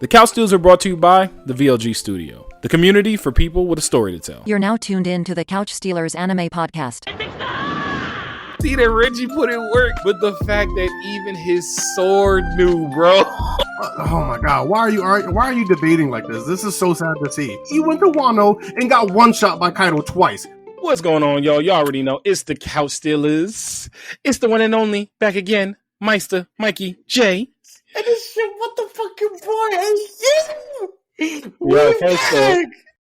The Couch Steals are brought to you by the VLG Studio, the community for people with a story to tell. You're now tuned in to the Couch Stealers anime podcast. See that Reggie put in work, but the fact that even his sword knew, bro. Oh my God! Why are you debating like this? This is so sad to see. He went to Wano and got one shot by Kaido twice. What's going on, y'all? Y'all already know it's the Couch Stealers. It's the one and only back again, Meister Mikey J. And this shit, what the fucking boy? Yeah,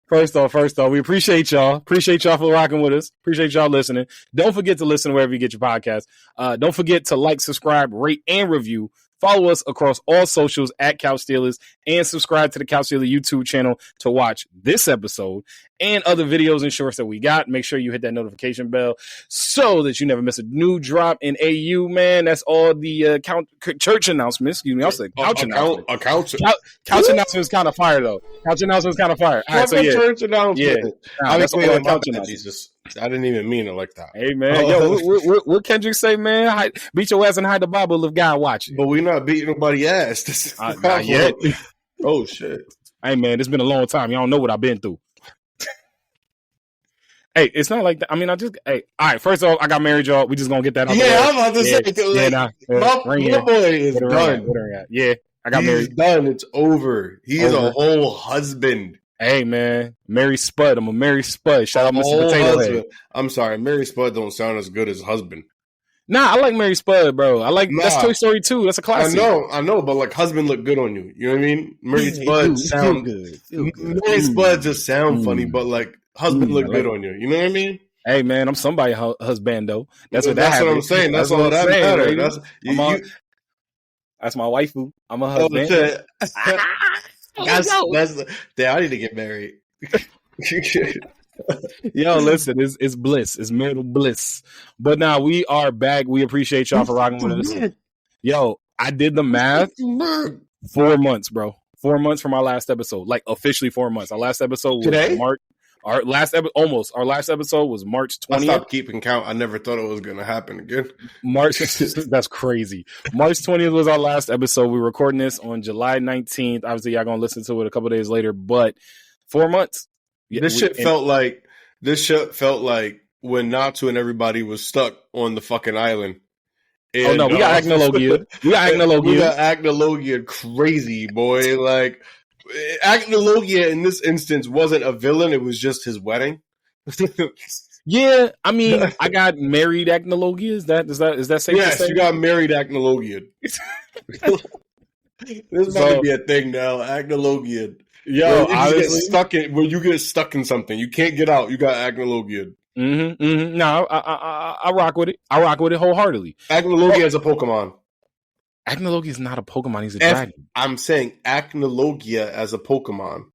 first off, we appreciate y'all. Appreciate y'all for rocking with us. Appreciate y'all listening. Don't forget to listen wherever you get your podcast. Don't forget to like, subscribe, rate, and review. Follow us across all socials at Couch Stealers and subscribe to the Couch Stealers YouTube channel to watch this episode and other videos and shorts that we got. Make sure you hit that notification bell so that you never miss a new drop in AU, man. That's all the church announcements. Excuse me. I said couch announcement. Couch announcement is kind of fire, though. Couch announcement is kind of fire. All right, so yeah. Church announcement. Yeah. Nah, that's all couch announcement. Jesus. I didn't even mean it like that. Hey, man. Yo, what Kendrick say, man? Beat your ass and hide the Bible if God watching. But we not beating nobody's ass. Not yet. Oh, shit. Hey, man, it's been a long time. Y'all don't know what I've been through. Hey, it's not like that. I mean, all right, first off, I got married, y'all. We just going to get that out. Yeah, I'm about to say. My boy is done. Yeah, I got married. He's done. It's over. He's a whole husband. Hey, man, Mary Spud. I'm a Mary Spud. Shout out Mr. Potato Head. I'm sorry, Mary Spud don't sound as good as husband. Nah, I like Mary Spud, bro. That's Toy Story 2. That's a classic. I know, but like husband look good on you. You know what I mean? Mary Spud sound good. Mary Spud just sound funny, but like husband look good on you. You know what I mean? Hey, man, I'm somebody's husband though. That's what I'm saying. That's all that matters. That's my waifu. I'm a husband. I need to get married. Yo, listen, it's bliss. It's marital bliss. But now we are back. We appreciate y'all for rocking with us. Yo, I did the math. 4 months, bro. 4 months from our last episode. Like officially 4 months. Our last episode was today? March. Our last episode was March 20th. I stopped keeping count. I never thought it was going to happen again. That's crazy. March 20th was our last episode. We're recording this on July 19th. Obviously, y'all going to listen to it a couple days later, but 4 months. This shit felt like when Natsu and everybody was stuck on the fucking island. And, we got Agnologia. We got Agnologia crazy, boy. Like, Agnologia in this instance wasn't a villain, it was just his wedding. Yeah, I mean, I got married Agnologia. Is that safe to say? Yes, you got married Agnologia. This might be a thing now, Agnologia. Yo, when you get stuck in something, you can't get out. You got Agnologia. No, I rock with it. I rock with it wholeheartedly. Agnologia is a Pokemon. Agnologia is not a Pokemon. He's a dragon. I'm saying Agnologia as a Pokemon.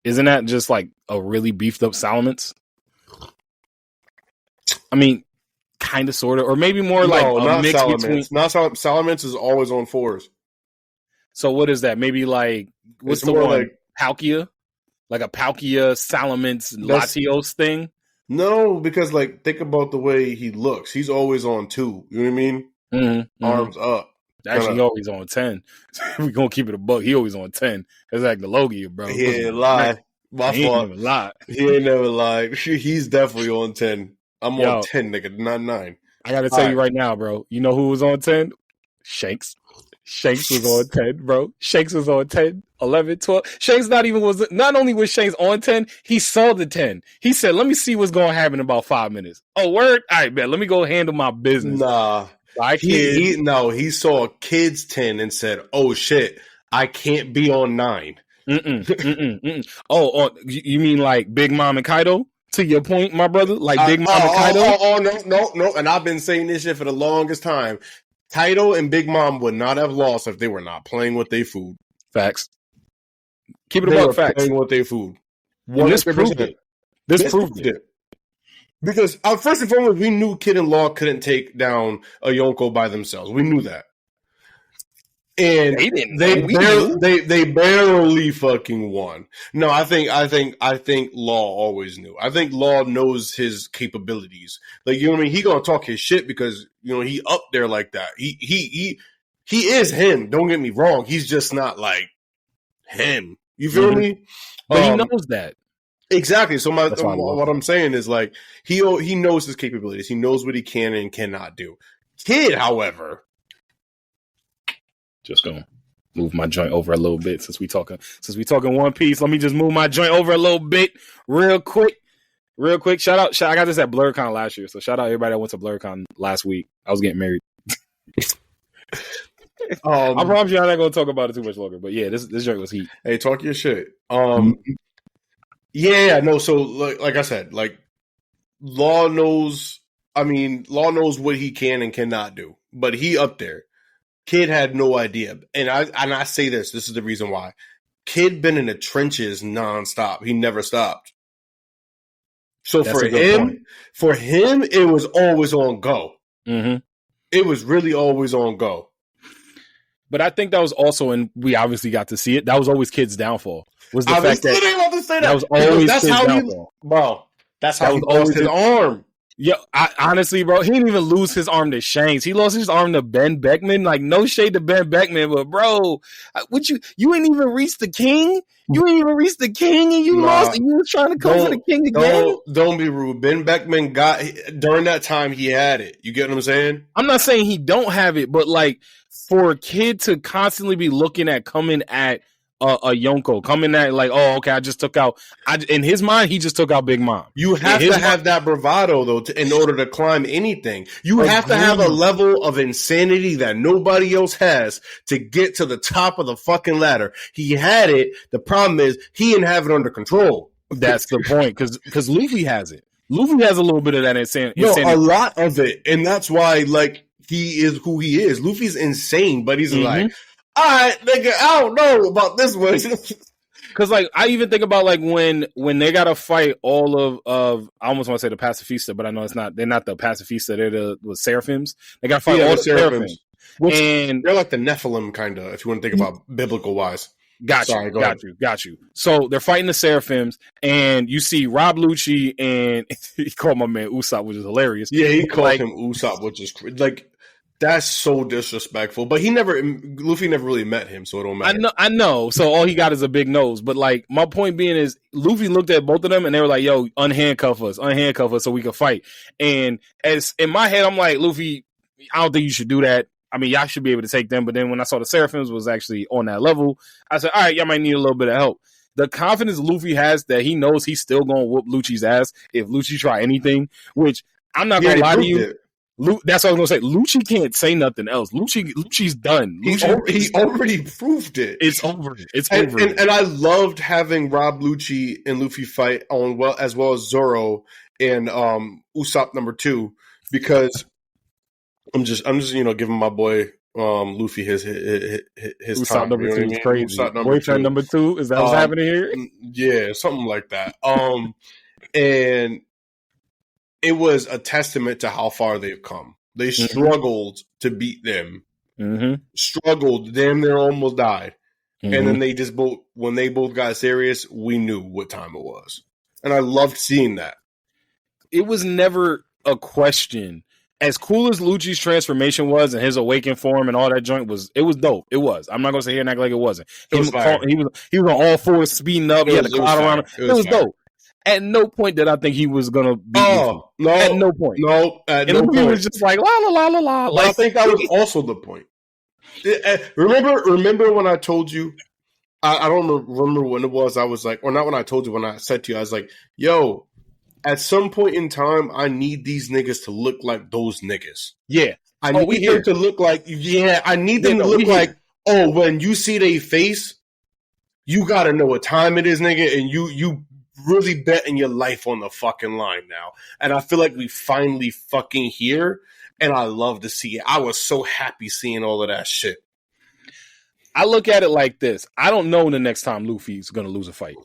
Isn't that just like a really beefed up Salamence? I mean, kind of, sort of, or maybe more like a mix between. Salamence is always on 4s. So what is that? Maybe like what's the one? Like Palkia, like a Palkia Salamence Latios thing. No, because like think about the way he looks. He's always on 2. You know what I mean? Arms up. Actually, he always on 10. We're gonna keep it a buck. He always on 10. That's Agnologia, bro. He ain't lie. My fault. He ain't never lied. He's definitely on 10. I'm on 10, nigga, not 9. I gotta tell you right now, bro. You know who was on 10? Shanks. Shanks was on 10, bro. Shanks was on 10, 11, 12. Shanks not only was Shanks on 10, he saw the 10. He said, let me see what's going to happen in about 5 minutes. Oh, word? All right, man. Let me go handle my business. Nah. He saw a kid's 10 and said, oh, shit, I can't be on 9. Oh, you mean like Big Mom and Kaido? To your point, my brother? Like Big Mom and Kaido? No. And I've been saying this shit for the longest time. Kaido and Big Mom would not have lost if they were not playing with their food. Facts. Keep it about facts. Playing with their food. This proved it. This proved it. Because first and foremost, we knew Kid and Law couldn't take down a Yonko by themselves. We knew that. And they barely fucking won. No, I think Law always knew. I think Law knows his capabilities. Like, you know what I mean? He gonna talk his shit because, you know, he up there like that. He he is him. Don't get me wrong. He's just not like him. You feel me? But he knows that. Exactly. So what I'm saying is like he knows his capabilities. He knows what he can and cannot do. Kid, however, just gonna move my joint over a little bit since we talking One Piece. Let me just move my joint over a little bit real quick. Shout out! I got this at BlurCon last year, so shout out everybody that went to BlurCon last week. I was getting married. I promise you I'm not going to talk about it too much longer. But yeah, this joint was heat. Hey, talk your shit. Yeah, no. So like I said, like Law knows what he can and cannot do, but he up there. Kid had no idea, and I say this. This is the reason why. Kid been in the trenches nonstop. He never stopped. So for him, it was always on go. Mm-hmm. It was really always on go. But I think that was also, and we obviously got to see it. That was always Kid's downfall. Was the fact that was always Kid's downfall. That's how he lost his arm. Yeah, honestly, bro, he didn't even lose his arm to Shanks. He lost his arm to Ben Beckman. Like, no shade to Ben Beckman, but bro, you ain't even reached the king. You ain't even reached the king, and you lost. And you was trying to come for the king again. Don't be rude. Ben Beckman during that time he had it. You get what I'm saying? I'm not saying he don't have it, but like for a kid to constantly be looking at coming at a Yonko, coming at like, oh, okay, I just took out. In his mind, he just took out Big Mom. You have to have that bravado though, in order to climb anything. You have to have a level of insanity that nobody else has to get to the top of the fucking ladder. He had it. The problem is he didn't have it under control. That's the point, because Luffy has it. Luffy has a little bit of that insanity. No, a lot of it, and that's why like he is who he is. Luffy's insane, but he's like, all right, nigga, I don't know about this one. Because, like, I even think about, like, when they got to fight all of I almost want to say the Pacifista, but I know it's not. They're not the Pacifista. They're the Seraphims. They got to fight all the Seraphims. And they're like the Nephilim, kind of, if you want to think about biblical-wise. Got you. So they're fighting the Seraphims, and you see Rob Lucci, and he called my man Usopp, which is hilarious. Yeah, he called him Usopp, which is like, that's so disrespectful. But Luffy never really met him, so it don't matter. I know. So all he got is a big nose. But like, my point being is, Luffy looked at both of them and they were like, "Yo, unhandcuff us, so we can fight." And as in my head, I'm like, Luffy, I don't think you should do that. I mean, y'all should be able to take them. But then when I saw the Seraphims was actually on that level, I said, all right, y'all might need a little bit of help. The confidence Luffy has that he knows he's still going to whoop Lucci's ass if Lucci try anything, which I'm not going to lie to you. That's what I was going to say. Lucci can't say nothing else. Lucci's done. He already proved it. It's over. And I loved having Rob Lucci and Luffy fight as well as Zoro and Usopp number 2, because I'm just giving my boy Luffy his Usopp time. Number 2 is crazy. Boyfriend number 2, is that what's happening here? Yeah, something like that. And it was a testament to how far they've come. They struggled to beat them. Struggled, damn near almost died. And then they just when they both got serious, we knew what time it was. And I loved seeing that. It was never a question. As cool as Lucci's transformation was and his awakened form and all that joint was, it was dope. It was. I'm not gonna sit here and act like it wasn't. He was on all fours, speeding up. He had the cloud around him. It was dope. At no point did I think he was gonna be. No, at no point. No, at no point. He was just like la la la la. Like, I think that was also the point. Remember when I told you? I don't remember when it was. I was like, or not when I told you. When I said to you, I was like, "Yo, at some point in time, I need these niggas to look like those niggas. Yeah, I need them to look like. Yeah, I need them to look like. Oh, when you see their face, you gotta know what time it is, nigga, and you." Really betting your life on the fucking line now. And I feel like we finally fucking here, and I love to see it. I was so happy seeing all of that shit. I look at it like this. I don't know the next time Luffy's going to lose a fight.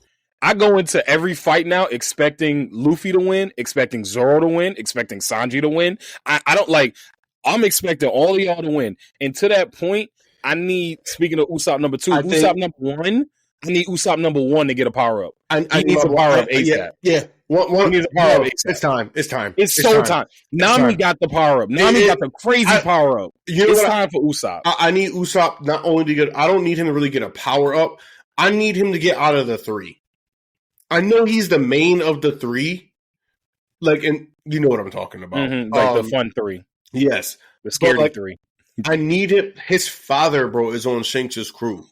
I go into every fight now expecting Luffy to win, expecting Zoro to win, expecting Sanji to win. I'm expecting all of y'all to win. And to that point, I need, speaking of Usopp number 2, Usopp number 1, I need Usopp number 1 to get a power up. He needs a power up ASAP. Yeah. He needs a power up ASAP. It's time. It's so time. Nami got the power up. Nami got the crazy power up. It's time for Usopp. I need Usopp not only to get. I don't need him to really get a power up. I need him to get out of the 3. I know he's the main of the 3. Like, and you know what I'm talking about. The fun 3. Yes. The scary 3. I need it. His father, bro, is on Shanks' crew.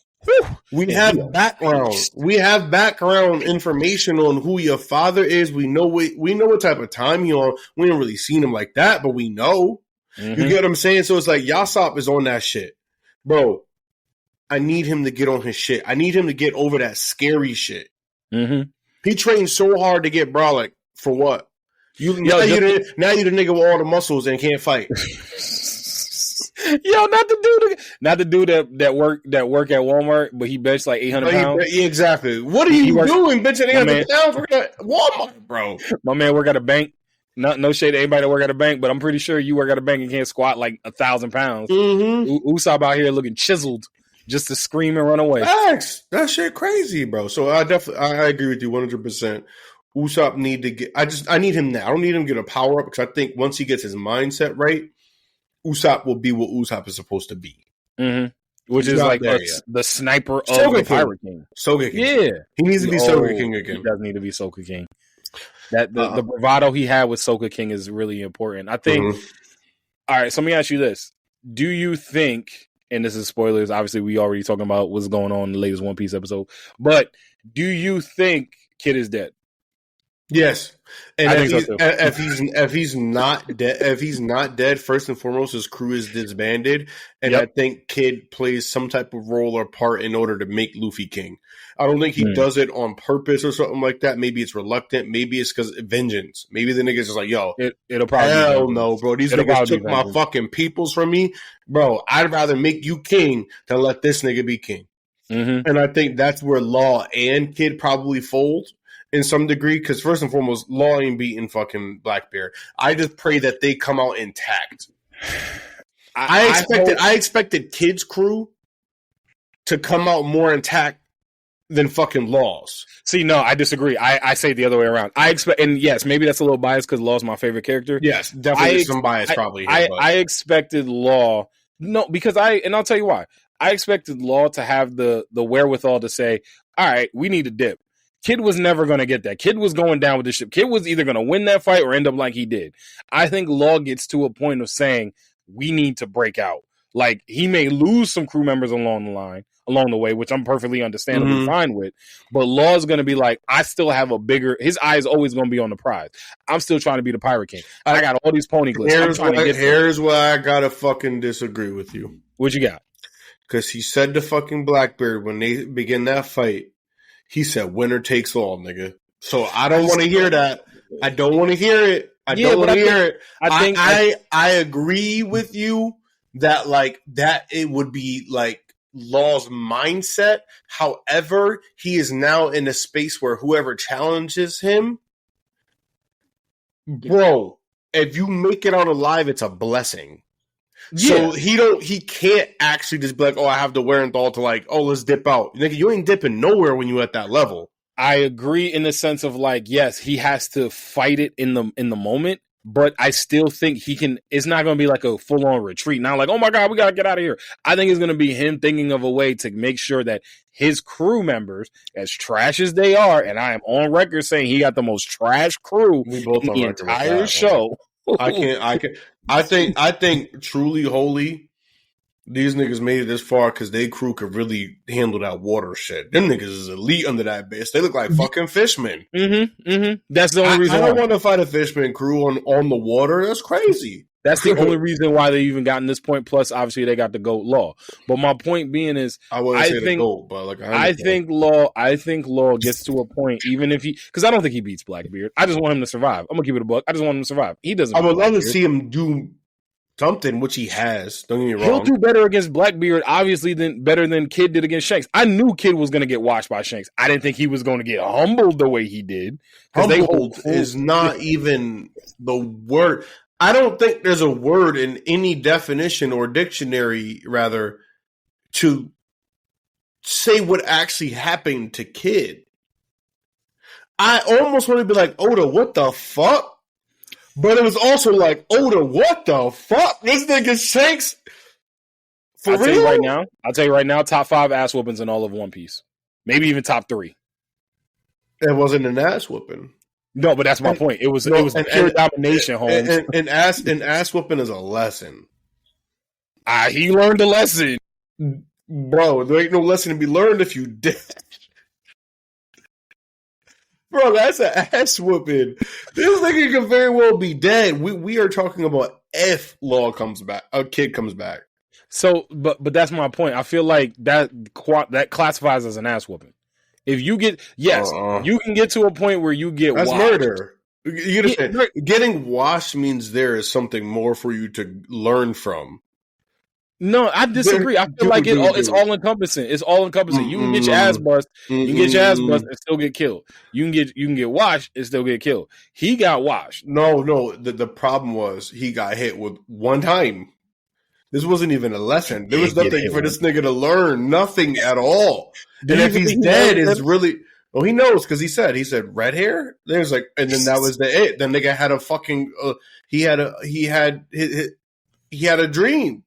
We have background. We have background information on who your father is. We know what type of time he on. We ain't really seen him like that, but we know. You get what I'm saying? So it's like Usopp is on that shit. Bro, I need him to get on his shit. I need him to get over that scary shit. He trained so hard to get Brolic for what? Now you the nigga with all the muscles and can't fight. Yo, not the dude that work at Walmart, but he benched like 800 pounds. Yeah, exactly. What are you doing benching 800 pounds working at Walmart, bro? My man work at a bank. No shade to anybody that work at a bank, but I'm pretty sure you work at a bank and can't squat like 1,000 pounds. Usopp out here looking chiseled just to scream and run away. Facts. That shit crazy, bro. So I agree with you 100%. Usopp need to get. I need him now. I don't need him to get a power up because I think once he gets his mindset right, Usopp will be what Usopp is supposed to be. Which is like the sniper of the Pirate King. Soka King. Yeah. He needs to be Soka King again. He does need to be Soka King. That the bravado he had with Soka King is really important. I think. All right, so let me ask you this: do you think? And this is spoilers. Obviously, we already talking about what's going on in the latest One Piece episode. But do you think Kid is dead? Yes, and I think so too. if he's not dead, first and foremost, his crew is disbanded, and I think Kid plays some type of role or part in order to make Luffy king. I don't think he does it on purpose or something like that. Maybe it's reluctant. Maybe it's because vengeance. Maybe the niggas just like, yo, it'll probably hell no, bro. These niggas took my fucking peoples from me, bro. I'd rather make you king than let this nigga be king. And I think that's where Law and Kid probably fold. In some degree, because first and foremost, Law ain't beating fucking Blackbeard. I just pray that they come out intact. I expected Kid's crew to come out more intact than fucking Law's. See, no, I disagree. I say the other way around. I expect, and yes, maybe that's a little biased because Law's my favorite character. Yes, definitely some bias probably. I expected Law, because I'll tell you why. I expected Law to have the wherewithal to say, all right, we need to dip. Kid was never going to get that. Kid was going down with the ship. Kid was either going to win that fight or end up like he did. I think Law gets to a point of saying, we need to break out. Like, he may lose some crew members along the way, which I'm perfectly understandably fine with. But Law's going to be like, I still have his eye is always going to be on the prize. I'm still trying to be the Pirate King. I got all these pony clips. Here's why I got to fucking disagree with you. What you got? Because he said to fucking Blackbeard when they begin that fight, he said, winner takes all, nigga. So I don't want to hear that. I don't want to hear it. I agree with you that that it would be like Law's mindset. However, he is now in a space where whoever challenges him, bro, if you make it out alive, it's a blessing. Yeah. So he can't actually just be like, oh, I have the wherewithal to let's dip out. Nigga, you ain't dipping nowhere when you at that level. I agree in the sense of yes, he has to fight it in the moment, but I still think he can. It's not going to be like a full on retreat. Now, oh my God, we got to get out of here. I think it's going to be him thinking of a way to make sure that his crew members, as trash as they are, and I am on record saying he got the most trash crew in the entire show. I think truly holy, these niggas made it this far because they crew could really handle that water shit. Them niggas is elite under that bitch. They look like fucking fishmen. That's the only reason. I don't want to fight a fishman crew on the water. That's crazy. That's the only reason why they even gotten this point. Plus, obviously, they got the GOAT Law. But my point being is, I think Law gets to a point, even if because I don't think he beats Blackbeard. I just want him to survive. I'm gonna keep it a buck. I just want him to survive. He doesn't. I would love to see him do something, which he has. Don't get me wrong. He'll do better against Blackbeard, obviously, better than Kid did against Shanks. I knew Kid was going to get watched by Shanks. I didn't think he was going to get humbled the way he did. Humbled is not even the word. I don't think there's a word in any definition or dictionary, rather, to say what actually happened to Kid. I almost want to be like, Oda, what the fuck? But it was also like, Oda, what the fuck? This nigga Shanks. I'll tell you right now, top 5 ass whoopings in all of One Piece. Maybe even top 3. It wasn't an ass whooping. No, but that's my point. It was pure domination, Holmes. And ass whooping is a lesson. He learned a lesson. Bro, there ain't no lesson to be learned if you did. Bro, that's an ass whooping. This nigga could very well be dead. We are talking about if Law comes back, a Kid comes back. So, but that's my point. I feel like that classifies as an ass whooping. If you get you can get to a point where you get that's washed. Murder. You understand? Getting washed means there is something more for you to learn from. No, I disagree. I feel like it's all encompassing. It's all encompassing. You can get your ass bust. You can get your ass bust and still get killed. You can get washed and still get killed. He got washed. No. The problem was he got hit with one time. This wasn't even a lesson. There was nothing for this nigga to learn. Nothing at all. And if he's dead, it's really. Well, he knows because he said red hair. There's like, and then that was it. The nigga had a fucking. He had a dream.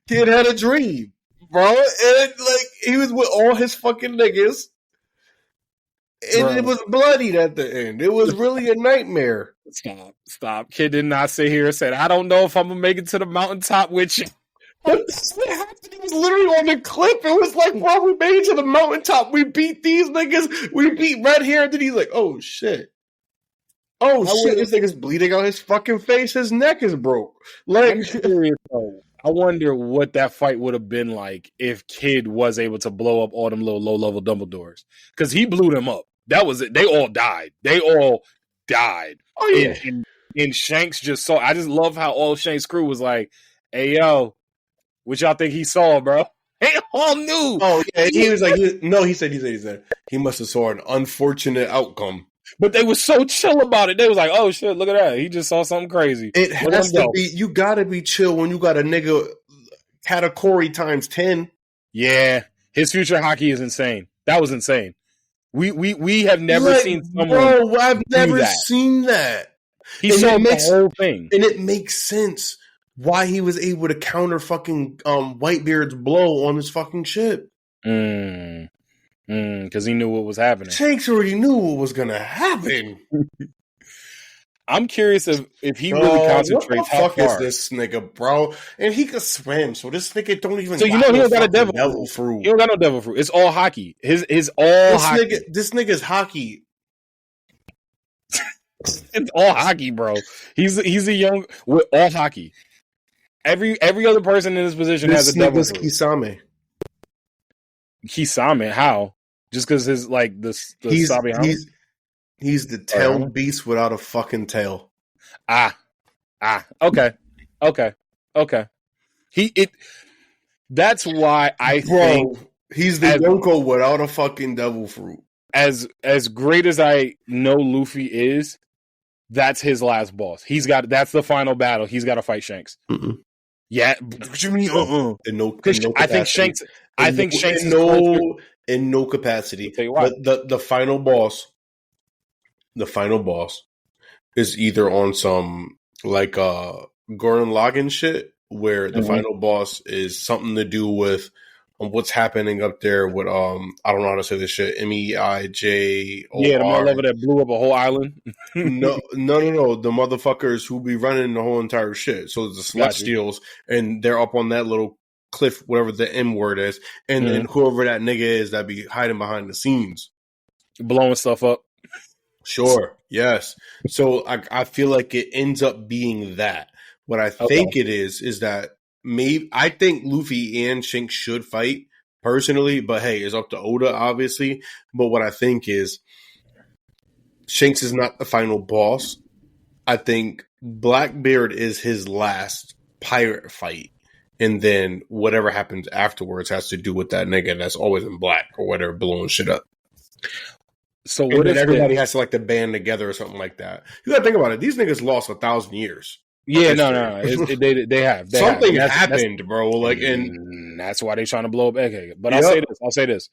Kid had a dream, bro, and like he was with all his fucking niggas, and it was bloodied at the end. It was really a nightmare. Stop. Kid did not sit here and said, "I don't know if I'm gonna make it to the mountaintop with you." What happened? He was literally on the cliff. It was like, bro, we made it to the mountaintop. We beat these niggas. We beat red hair. And then he's like, oh shit. Oh shit! This nigga's bleeding out his fucking face. His neck is broke. Like, I'm curious though. I wonder what that fight would have been like if Kid was able to blow up all them little low-level Dumbledores. Because he blew them up. That was it. They all died. Oh yeah. And Shanks just saw. I just love how all Shanks' crew was like, "Hey yo, what y'all think he saw, bro?" They all knew. Oh yeah. He was like, he said he must have saw an unfortunate outcome. But they were so chill about it. They was like, "Oh shit, look at that! He just saw something crazy." It has to be. You gotta be chill when you got a nigga category times 10. Yeah, his future hockey is insane. That was insane. We have never seen someone. Bro, I've never seen that. He saw the whole thing, and it makes sense why he was able to counter fucking Whitebeard's blow on his fucking ship. Because he knew what was happening. Shanks already knew what was going to happen. I'm curious if he really concentrates. How fuck is this nigga, bro? And he could swim, so this nigga don't even. So he don't got a devil fruit. He don't got no devil fruit. It's all hockey. His all hockey. This nigga's hockey. It's all hockey, bro. He's a young with all hockey. Every other person in this position has a devil fruit. Kisame. Kisame, how? Just because his like the Sabi. He's the tailed beast without a fucking tail. Okay. That's why I think he's the Yonko without a fucking devil fruit. As great as I know Luffy is, that's his last boss. That's the final battle. He's got to fight Shanks. Mm-mm. Yeah, what you mean? I think Shanks. In no capacity. But the final boss. The final boss is either on some like Gurren Lagann shit, where the final boss is something to do with what's happening up there with I don't know how to say this shit. MEIJOR. Yeah, the motherfucker that blew up a whole island. No. The motherfuckers who be running the whole entire shit. So the Celestials, and they're up on that little cliff, whatever the M word is, and then whoever that nigga is that be hiding behind the scenes, blowing stuff up. Sure. Yes. So I feel like it ends up being that. What I think it is that I think Luffy and Shanks should fight personally, but hey, it's up to Oda, obviously. But what I think is Shanks is not the final boss. I think Blackbeard is his last pirate fight. And then whatever happens afterwards has to do with that nigga that's always in black or whatever, blowing shit up. So what if everybody has to like to band together or something like that? You gotta think about it. These niggas lost 1,000 years. Yeah, no. They have. Something happened, bro. Like, and that's why they're trying to blow up Egghead. But I'll say this.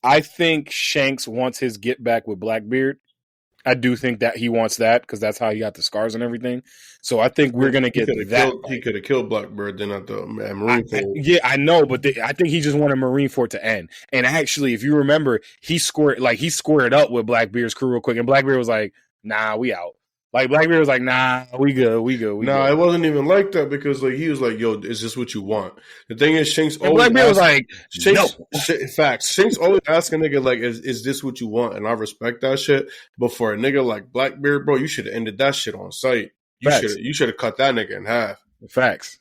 I think Shanks wants his get back with Blackbeard. I do think that he wants that because that's how he got the scars and everything. So I think we're gonna get that. He could have killed Blackbeard then at the Marineford. Yeah, I know, but I think he just wanted Marineford to end. And actually, if you remember, he squared up with Blackbeard's crew real quick, and Blackbeard was like, "Nah, we out." Like Blackbeard was like, "Nah, we good." It wasn't even like that because like he was like, "Yo, is this what you want?" The thing is, Shanks always Blackbeard was like, Shanks, "No." Facts. Shanks always ask a nigga like, "Is this what you want?" And I respect that shit. But for a nigga like Blackbeard, bro, you should have ended that shit on sight. You should have cut that nigga in half. Facts.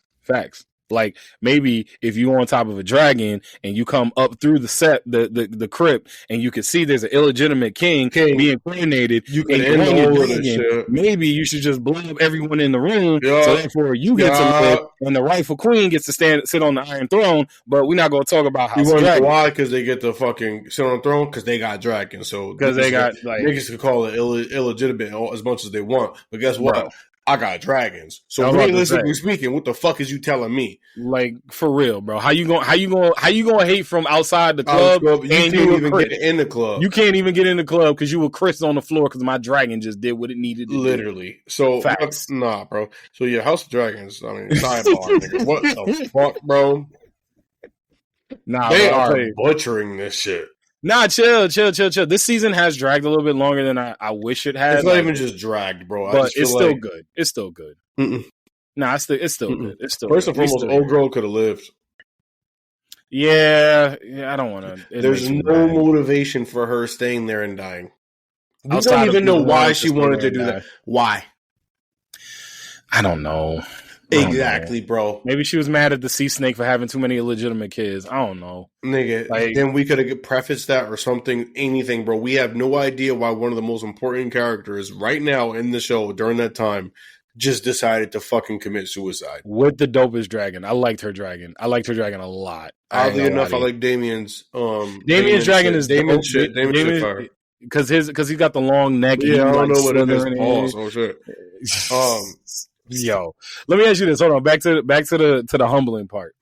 Like maybe if you on top of a dragon and you come up through the crypt and you can see there's an illegitimate king being coronated, you can end all of this shit. Maybe you should just blow up everyone in the room, so therefore you get to live, and the rightful queen gets to sit on the Iron Throne. But we're not going to talk about how. Why? Because they get to fucking sit on the throne because they got dragons. So because they got niggas can call it illegitimate as much as they want. But guess what? Bro. I got dragons. So realistically speaking, what the fuck is you telling me? Like for real, bro. How you gonna hate from outside the club? You can't even get in the club. You can't even get in the club because you were Chris on the floor because my dragon just did what it needed to literally. do. So nah, bro. So yeah, House of Dragons. I mean, sidebar, nigga. What the fuck, bro? Nah, they are butchering this shit. Nah, chill. This season has dragged a little bit longer than I wish it had. It's not even just dragged, bro. But it's still good. It's still good. Nah, it's still good. It's still first and foremost, old girl could have lived. Yeah, I don't want to. There's no motivation for her staying there and dying. We don't even know why she wanted to do that. Why? I don't know. Exactly, bro. Maybe she was mad at the sea snake for having too many illegitimate kids. I don't know. Nigga, then we could have prefaced that or something, anything, bro. We have no idea why one of the most important characters right now in the show during that time just decided to fucking commit suicide. With the dopest dragon. I liked her dragon. I liked her dragon a lot. Oddly enough, I like Damien's. Damien's dragon is Damien shit. Damien shit fire. Because he's got the long neck. Yeah, I don't know what it is. Balls. Oh shit. Yo, let me ask you this. Hold on, back to the humbling part.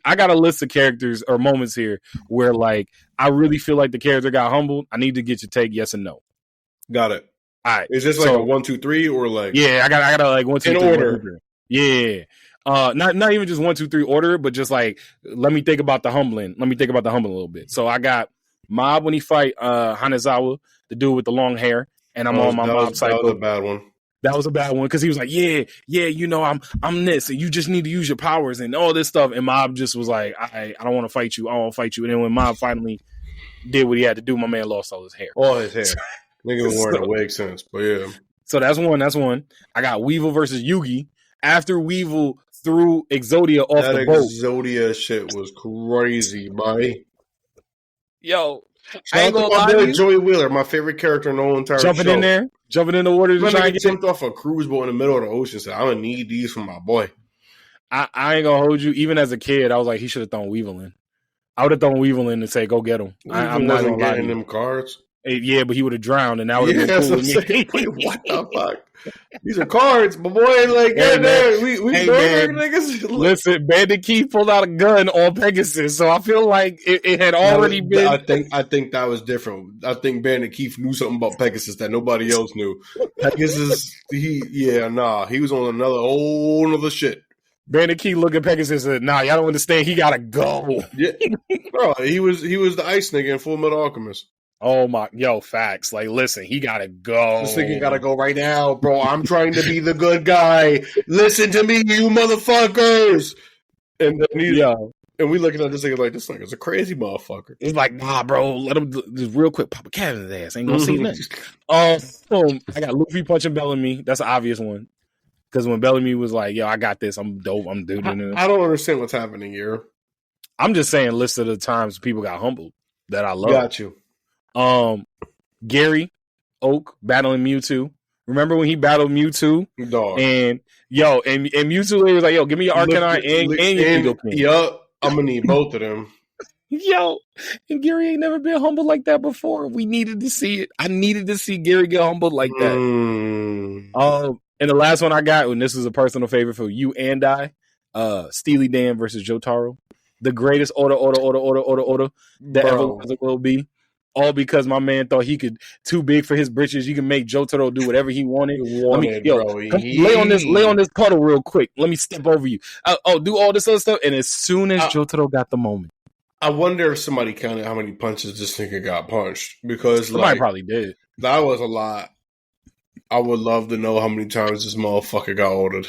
I got a list of characters or moments here where like I really feel like the character got humbled. I need to get your take, yes and no. Got it. All right. Is this like a 1, 2, 3 or like? Yeah, I got like 1, 2, 3 in order. 1, 2, 3. Yeah. Not even just 1, 2, 3 order, but just like let me think about the humbling. Let me think about the humbling a little bit. So I got Mob when he fight Hanazawa, the dude with the long hair, and I'm on my Mob cycle. That was a bad one. That was a bad one because he was like, yeah, you know, I'm this, and you just need to use your powers and all this stuff. And Mob just was like, I don't want to fight you. I don't want to fight you. And then when Mob finally did what he had to do, my man lost all his hair. All his hair. Nigga was wearing a wig since, but yeah. So that's one. I got Weevil versus Yugi. After Weevil threw Exodia off the boat. Exodia shit was crazy, buddy. Yo. I ain't gonna lie to you. Joey Wheeler, my favorite character in the whole entire show. Jumping in the water to try and get jumped off a cruise boat in the middle of the ocean. Said, "I'm gonna need these for my boy." I ain't gonna hold you. Even as a kid, I was like, he should have thrown Weevil in. I would have thrown Weevil in and say, "Go get him." I'm not gonna lie to you. Them cards. Yeah, but he would have drowned, and that would have been cool with me. Wait, what the fuck? These are cards, my boy. Like, we niggas. Listen, Bandit Keith pulled out a gun on Pegasus, so I feel like it had already been. I think that was different. I think Bandit Keith knew something about Pegasus that nobody else knew. Pegasus, he was on whole other shit. Bandit Keith looked at Pegasus and said, "Nah, y'all don't understand. He gotta go." Yeah, bro, he was the ice nigga in Full Metal Alchemist. Oh my, facts. Like, listen, he gotta go. This nigga gotta go right now, bro. I'm trying to be the good guy. Listen to me, you motherfuckers. And then and we looking at this nigga like, this nigga's a crazy motherfucker. It's like, nah, bro, let him just real quick pop a cat in his ass. Ain't gonna see nothing. I got Luffy punching Bellamy. That's an obvious one. Because when Bellamy was like, yo, I got this. I'm dope. I'm dude. I don't understand what's happening here. I'm just saying, list of the times people got humbled that I love. Got you. Gary Oak battling Mewtwo. Remember when he battled Mewtwo? Dog. And Mewtwo was like, yo, give me your Arcanine and your Nidoking. Yup, I'm gonna need both of them. Yo, and Gary ain't never been humbled like that before. We needed to see it. I needed to see Gary get humbled like that. And the last one I got, and this is a personal favorite for you and I, Steely Dan versus Jotaro. The greatest order that ever will be. All because my man thought he could too big for his britches. You can make Jotaro do whatever he wanted. Lay on this puddle real quick. Let me step over you. Do all this other stuff. And as soon as Jotaro got the moment, I wonder if somebody counted how many punches this nigga got punched, because somebody probably did. That was a lot. I would love to know how many times this motherfucker got ordered.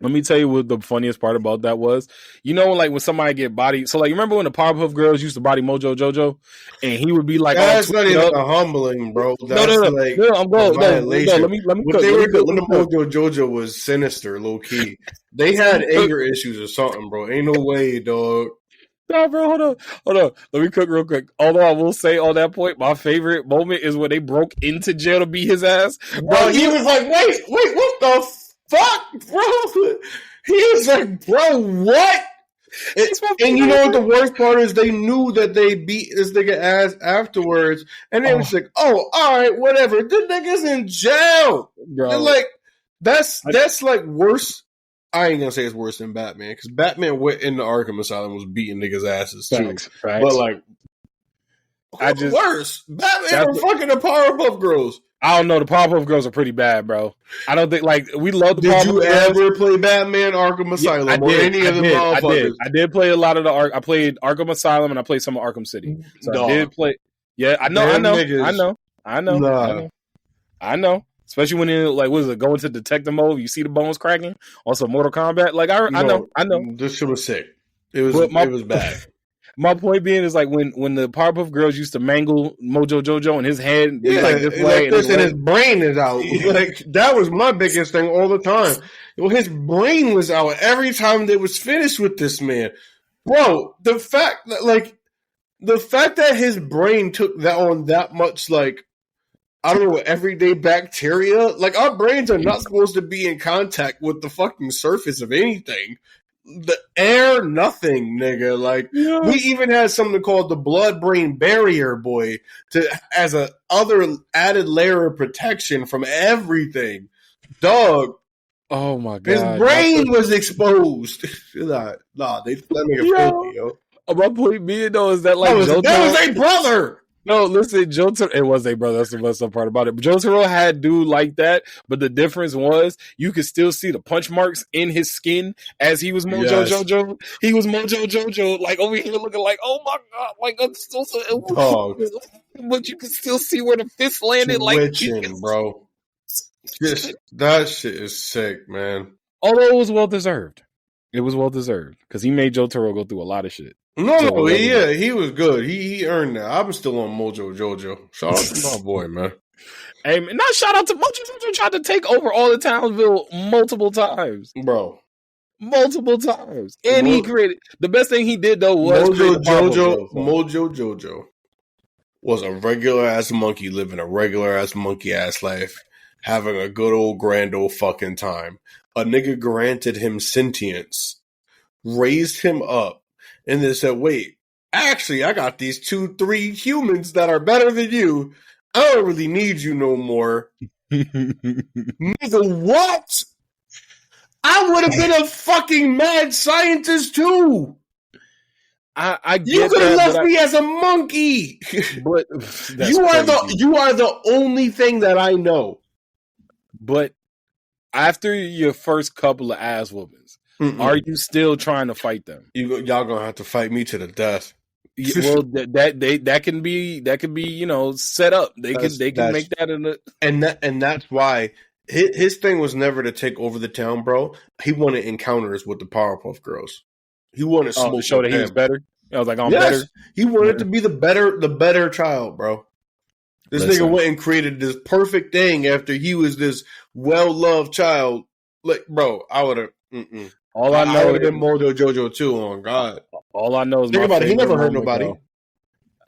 Let me tell you what the funniest part about that was. You know, like when somebody get bodied. So, like, remember when the Powerpuff Girls used to body Mojo Jojo, and he would be like, "That's not even humbling, bro. That's no. I'm going. Let me what they were doing to Mojo Jojo was sinister, low key. They had anger issues or something, bro. Ain't no way, dog. No, bro, hold on. Let me cook real quick. Although I will say on that point, my favorite moment is when they broke into jail to beat his ass. Bro, he was like, wait, what the fuck, bro? He was like, bro, what? And you know what the worst part is? They knew that they beat this nigga ass afterwards, and they was like, oh, all right, whatever. This nigga's in jail. Bro. They're like, that's like worse. I ain't gonna say it's worse than Batman, because Batman went into Arkham Asylum was beating niggas' asses too. Facts. But like, worse, Batman or fucking the Powerpuff Girls. I don't know. The Powerpuff Girls are pretty bad, bro. I don't think we love the Powerpuff Girls. Did you ever play Batman Arkham Asylum or any of the motherfuckers? I did play a lot of I played Arkham Asylum and I played some of Arkham City. So I did play. Yeah, I know. Especially when it what is it, going to detective mode, you see the bones cracking on some Mortal Kombat. Like I know. This shit was sick. It was bad. My point being is like when the Powerpuff Girls used to mangle Mojo Jojo and his head and his brain is out. Like that was my biggest thing all the time. His brain was out every time they was finished with this man. Bro, the fact that his brain took that on that much I don't know, everyday bacteria. Like, our brains are not supposed to be in contact with the fucking surface of anything. The air, nothing, nigga. Like, we even had something called the blood-brain barrier, boy, as a other added layer of protection from everything. Dog. Oh, my God. His brain was exposed. That nigga filthy, yo. My point being, though, is that, that was a brother. No, listen, Jotaro, it was a brother. That's the best part about it. But Jotaro had dude like that, but the difference was you could still see the punch marks in his skin as he was Mojo Jojo. He was Mojo Jojo, like over here looking like, oh my God, like I'm so but you can still see where the fist landed. Twitching, bro. That shit is sick, man. Although it was well deserved. It was well deserved because he made Jotaro go through a lot of shit. He was good. He earned that. I'm still on Mojo Jojo. Shout out to my boy, man. Hey, man, not shout out to Mojo Jojo. Tried to take over all the Townsville multiple times, bro. Multiple times, and he created the best thing he did though was Mojo Jojo was a regular ass monkey living a regular ass monkey ass life, having a good old grand old fucking time. A nigga granted him sentience, raised him up. And then said, wait, actually, I got these 2-3 humans that are better than you. I don't really need you no more. Nigga, what? I would have been a fucking mad scientist too. I get you could have left me as a monkey. But you are the only thing that I know. But after your first couple of ass whoopings, are you still trying to fight them? Y'all gonna have to fight me to the death. Well, that can be set up. They can make that in and that's why his thing was never to take over the town, bro. He wanted encounters with the Powerpuff Girls. He wanted to show that he was better. I was like, I'm better. He wanted to be the better child, bro. This nigga went and created this perfect thing after he was this well-loved child. Like, bro, I would have. All I know would have been Mojo Jojo too. On God, all I know is think about it. He never hurt nobody.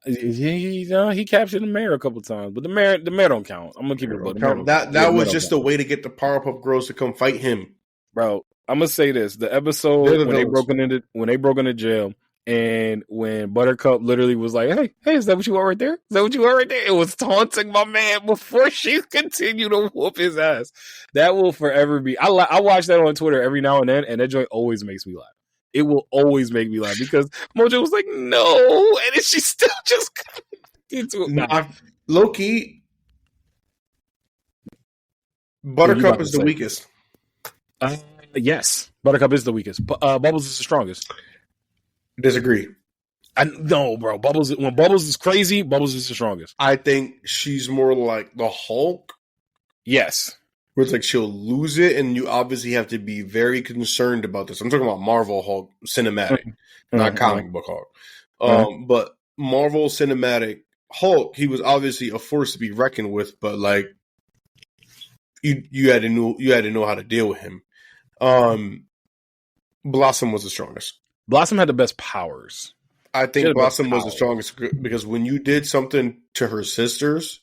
He captured the mayor a couple times, but the mayor don't count. I'm gonna keep it. That was just a way to get the Powerpuff Girls to come fight him, bro. I'm gonna say this: the episode when they broke into jail, And when Buttercup literally was like, hey, is that what you want right there? Is that what you want right there? It was taunting my man before she continued to whoop his ass. That will forever be. I watch that on Twitter every now and then, and that joint always makes me laugh. It will always make me laugh because Mojo was like, no, and then she still just into it. Low key, Buttercup is the weakest. Yes, Buttercup is the weakest. Bubbles is the strongest. Disagree. No, bro. When Bubbles is crazy, Bubbles is the strongest. I think she's more like the Hulk. Yes. Where it's like she'll lose it, and you obviously have to be very concerned about this. I'm talking about Marvel Hulk cinematic, not comic book Hulk. But Marvel cinematic Hulk, he was obviously a force to be reckoned with, but like you had to know how to deal with him. Blossom was the strongest. Blossom had the best powers. I think Blossom was the strongest because when you did something to her sisters,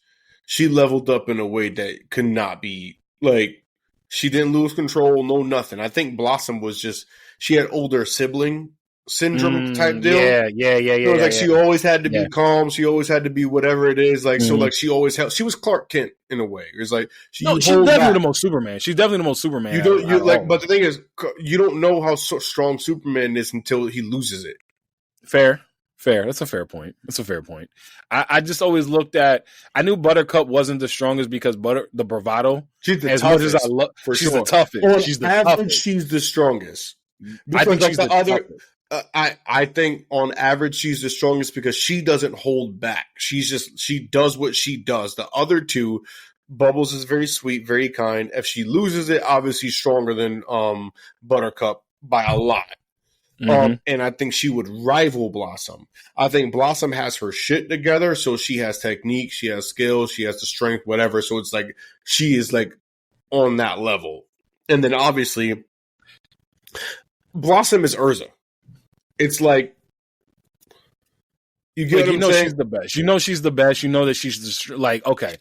she leveled up in a way that could not be, like, she didn't lose control, no nothing. I think Blossom was just, she had older sibling syndrome type deal. Yeah. Like she always had to be calm. She always had to be whatever it is. Like, so like she always held, she was Clark Kent in a way. It was like, she's definitely the most Superman. She's definitely the most Superman. But the thing is, you don't know how strong Superman is until he loses it. Fair. That's a fair point. I just always looked at, I knew Buttercup wasn't the strongest because the bravado. She's the as toughest. Much as I love, she's the toughest. On she's the average, toughest. She's the strongest. I think she's the other. I think on average she's the strongest because she doesn't hold back. She does what she does. The other two, Bubbles is very sweet, very kind. If she loses it, obviously stronger than Buttercup by a lot. And I think she would rival Blossom. I think Blossom has her shit together, so she has technique, she has skills, she has the strength, whatever. So it's like she is like on that level. And then obviously Blossom is Urza. It's like you get. Like, you know she's the best. You know she's the best. You know that she's just like, okay.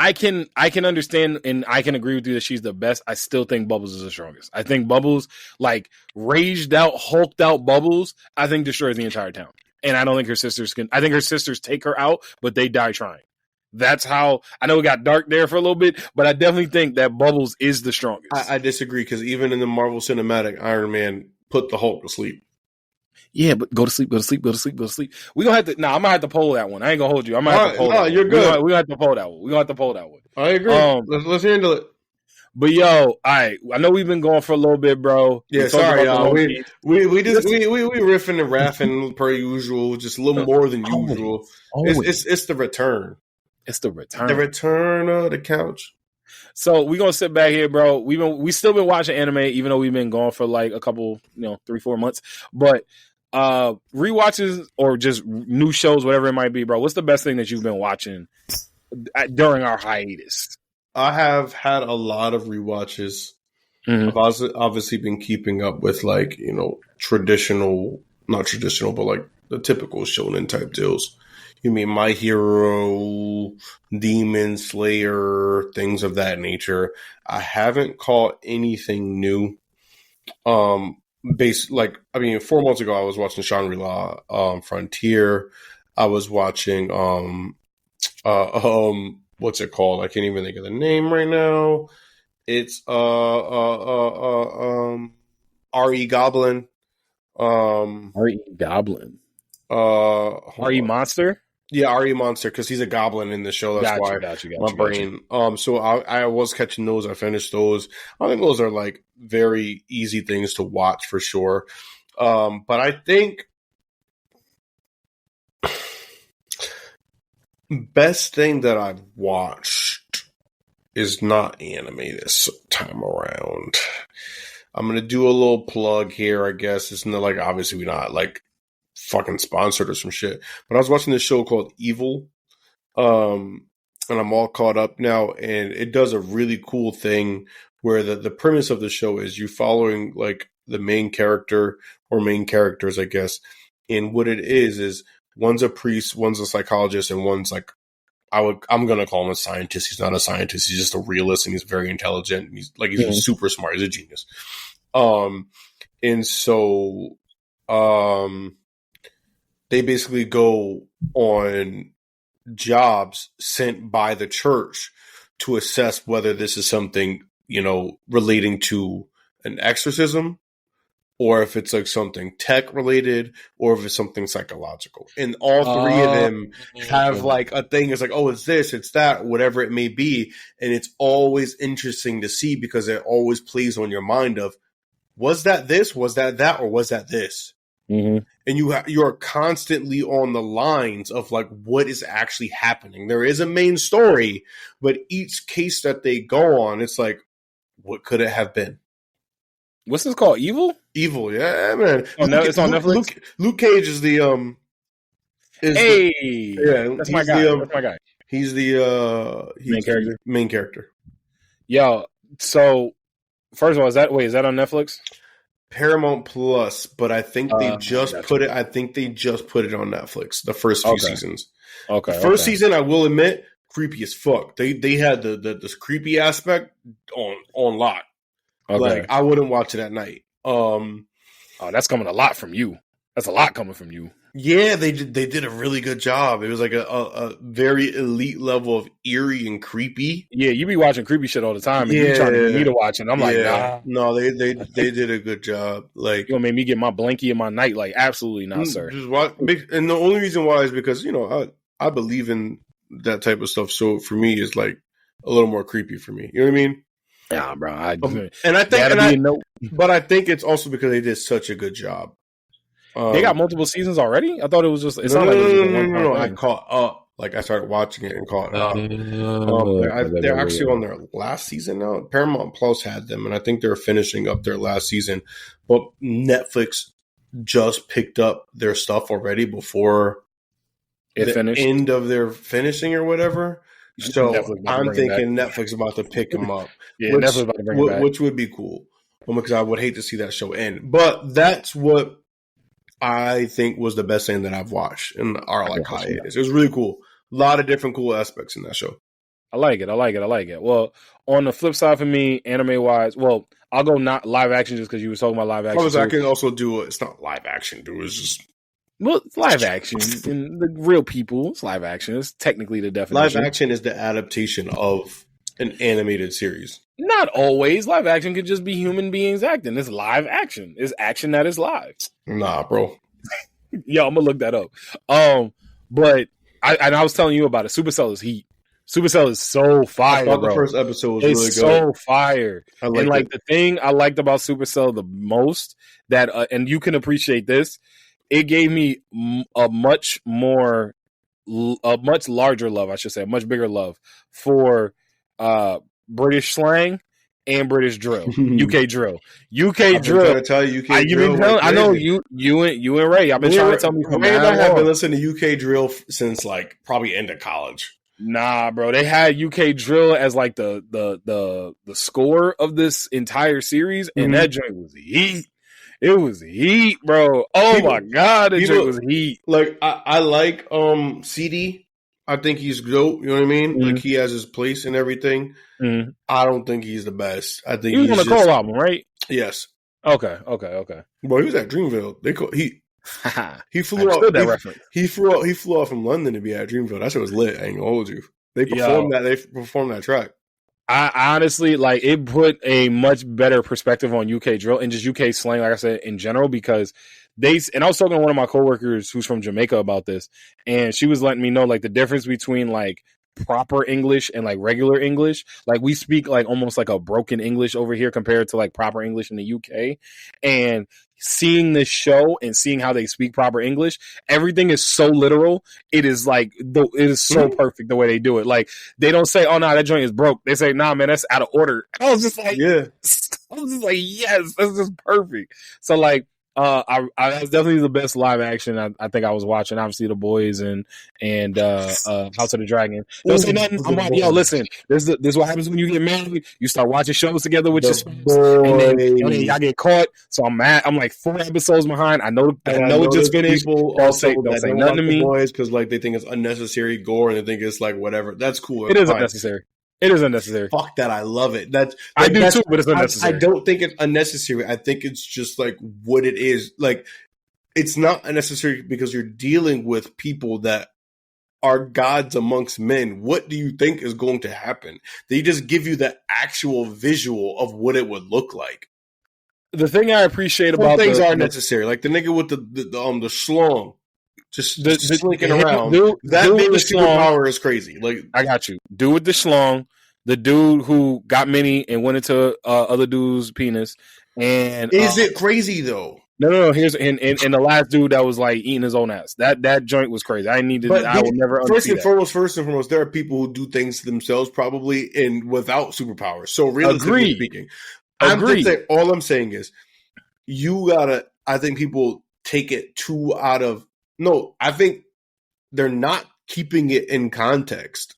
I can understand and I can agree with you that she's the best. I still think Bubbles is the strongest. I think Bubbles, like raged out, hulked out Bubbles, I think destroys the entire town. And I don't think her sisters can. I think her sisters take her out, but they die trying. That's how, I know it got dark there for a little bit, but I definitely think that Bubbles is the strongest. I disagree because even in the Marvel Cinematic, Iron Man put the Hulk to sleep. Yeah, but go to sleep. We gonna have to. I'm gonna have to poll that one. I ain't gonna hold you. I'm gonna have to poll. No, you're good. We gonna have to poll that one. We gonna have to poll that one. I agree. Let's handle it. But yo, all right. I know we've been going for a little bit, bro. Yeah, sorry, y'all. We riffing and raffing per usual, just a little more than usual. It's the return. It's the return. The return of the couch. So we're gonna sit back here, bro. We still been watching anime, even though we've been gone for like a couple, 3-4 months. But rewatches or just new shows, whatever it might be, bro. What's the best thing that you've been watching during our hiatus? I have had a lot of rewatches. I've obviously been keeping up with like, traditional, not traditional, but like the typical shonen type deals. You mean My Hero, Demon Slayer, things of that nature. I haven't caught anything new. 4 months ago, I was watching Shangri-La, Frontier. I was watching, what's it called? I can't even think of the name right now. It's, R.E. Goblin. R.E. Goblin. R.E. Monster? Yeah, R.E. Monster, because he's a goblin in the show. That's why my brain. So I was catching those. I finished those. I think those are like very easy things to watch for sure. But I think best thing that I've watched is not anime this time around. I'm gonna do a little plug here. I guess it's not like, obviously we're not like fucking sponsored or some shit, but I was watching this show called Evil, and I'm all caught up now, and it does a really cool thing where the premise of the show is you following like the main character or main characters, I guess, and what it is one's a priest, one's a psychologist, and one's like, I'm gonna call him a scientist. He's not a scientist, he's just a realist, and he's very intelligent, and he's super smart, he's a genius. And so they basically go on jobs sent by the church to assess whether this is something, relating to an exorcism, or if it's like something tech related, or if it's something psychological. And all three of them have like a thing. It's like, oh, it's this, it's that, whatever it may be. And it's always interesting to see because it always plays on your mind of, was that this, was that, or was that this? Mm-hmm. And you are constantly on the lines of like what is actually happening. There is a main story, but each case that they go on, it's like, what could it have been? What's this called? Evil? Evil, yeah, man. It's on Netflix. Luke Cage is the that's my guy. That's my guy. He's the main character. Yo, so first of all, is that on Netflix? Paramount Plus, but I think they just put it. I think they just put it on Netflix. The first few seasons. Okay. The first season, I will admit, creepy as fuck. They had this creepy aspect on lock. Okay. Like I wouldn't watch it at night. That's coming a lot from you. That's a lot coming from you. Yeah, they did a really good job. It was like a very elite level of eerie and creepy. Yeah, you be watching creepy shit all the time, and you trying to get me to watch it. I'm like, nah. No, they did a good job. Like, you gonna make me get my blankie in my night? Like, absolutely not, sir. Just watch, and the only reason why is because I believe in that type of stuff. So for me, it's like a little more creepy for me. You know what I mean? Yeah, bro. But I think it's also because they did such a good job. They got multiple seasons already. I thought it was just. No. I caught up. Like I started watching it and caught up. They're actually on their last season now. Paramount Plus had them, and I think they're finishing up their last season. But Netflix just picked up their stuff already before it finished. End of their finishing or whatever. So I'm thinking Netflix is about to pick them up. Yeah, Netflix about to bring it back. Which would be cool. Because I would hate to see that show end. But that's what I think was the best thing that I've watched in our like hiatus. It was really cool. A lot of different cool aspects in that show. I like it. Well, on the flip side for me, anime wise, I'll go not live action just because you were talking about live action. I can also do it. It's not live action, dude. It's just it's live action and the real people. It's live action. It's technically the definition. Live action is the adaptation of an animated series. Not always. Live action could just be human beings acting. It's live action. It's action that is live. Nah, bro. Yo, I'm gonna look that up. But I was telling you about it. Supercell is heat. Supercell is so fire. I thought the first episode was really good. It's so fire. The thing I liked about Supercell the most that, and you can appreciate this, it gave me a much larger love, I should say, a much bigger love for British slang and British drill, UK drill, drill. To tell you, UK drill. I know you and Ray. I've been trying to tell me from Ray and I have been listening to UK drill since like probably end of college. Nah, bro. They had UK drill as like the score of this entire series, and that joint was heat. It was heat, bro. Oh my god, that joint was heat. Like I like CD. I think he's dope. You know what I mean? Mm-hmm. Like he has his place and everything. Mm-hmm. I don't think he's the best. I think he was on the Cole album, right? Yes. Okay. Well, he was at Dreamville. He flew out. He flew out from London to be at Dreamville. That shit was lit. I ain't gonna hold you. They performed that. They performed that track. I honestly like it. Put a much better perspective on UK drill and just UK slang, like I said in general, because and I was talking to one of my coworkers who's from Jamaica about this, and she was letting me know like the difference between like proper English and like regular English. Like we speak like almost like a broken English over here compared to like proper English in the UK. And seeing this show and seeing how they speak proper English, everything is so literal. It is like it is so perfect the way they do it. Like they don't say, "Oh no, that joint is broke." They say, "Nah, man, that's out of order." I was just like, yes, that's just perfect. So like. That's definitely the best live action I think I was watching. Obviously, The Boys and House of the Dragon. Don't say nothing. I'm like, yo, listen. This is what happens when you get married. You start watching shows together with your spouse, and then y'all get caught. So I'm mad. I'm like 4 episodes behind. I know it just finished. Don't say nothing to me, boys, because like they think it's unnecessary gore and they think it's like whatever. That's cool. It is unnecessary. It is unnecessary. Fuck that. I love it. I do too, but it's unnecessary. I don't think it's unnecessary. I think it's just like what it is. Like it's not necessary because you're dealing with people that are gods amongst men. What do you think is going to happen? They just give you the actual visual of what it would look like. The thing I appreciate Some about things are necessary, like the nigga with the schlong, just slinking around. That being a superpower is crazy. Like, I got you. Dude with the schlong, the dude who got mini and went into other dude's penis. And is it crazy though? No. Here's and the last dude that was like eating his own ass. That joint was crazy. I will never. First and foremost, there are people who do things to themselves probably and without superpowers. So realistically speaking, all I'm saying is you gotta. I think people take it too out of. No, I think they're not keeping it in context.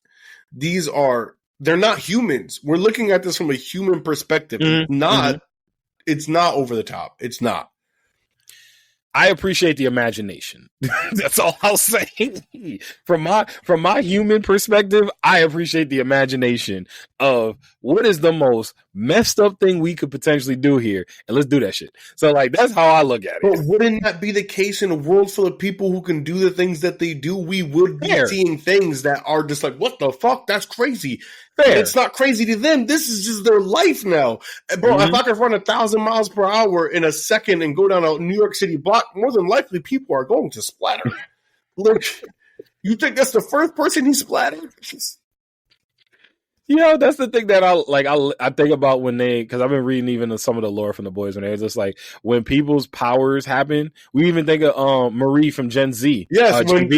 They're not humans. We're looking at this from a human perspective. It's not over the top. It's not. I appreciate the imagination. That's all I'll say. From my human perspective, I appreciate the imagination of what is the most messed up thing we could potentially do here, and let's do that shit. So, like, that's how I look at it. But wouldn't that be the case in a world full of people who can do the things that they do? We would be seeing things that are just like, what the fuck? That's crazy. Fair. It's not crazy to them. This is just their life now. Bro, if I could run 1,000 miles per hour in a second and go down a New York City block, more than likely people are going to splatter. Look, you think that's the first person he splattered? That's the thing that I think about when because I've been reading even some of the lore from the boys when they're just like when people's powers happen. We even think of Marie from Gen Z. Yes, when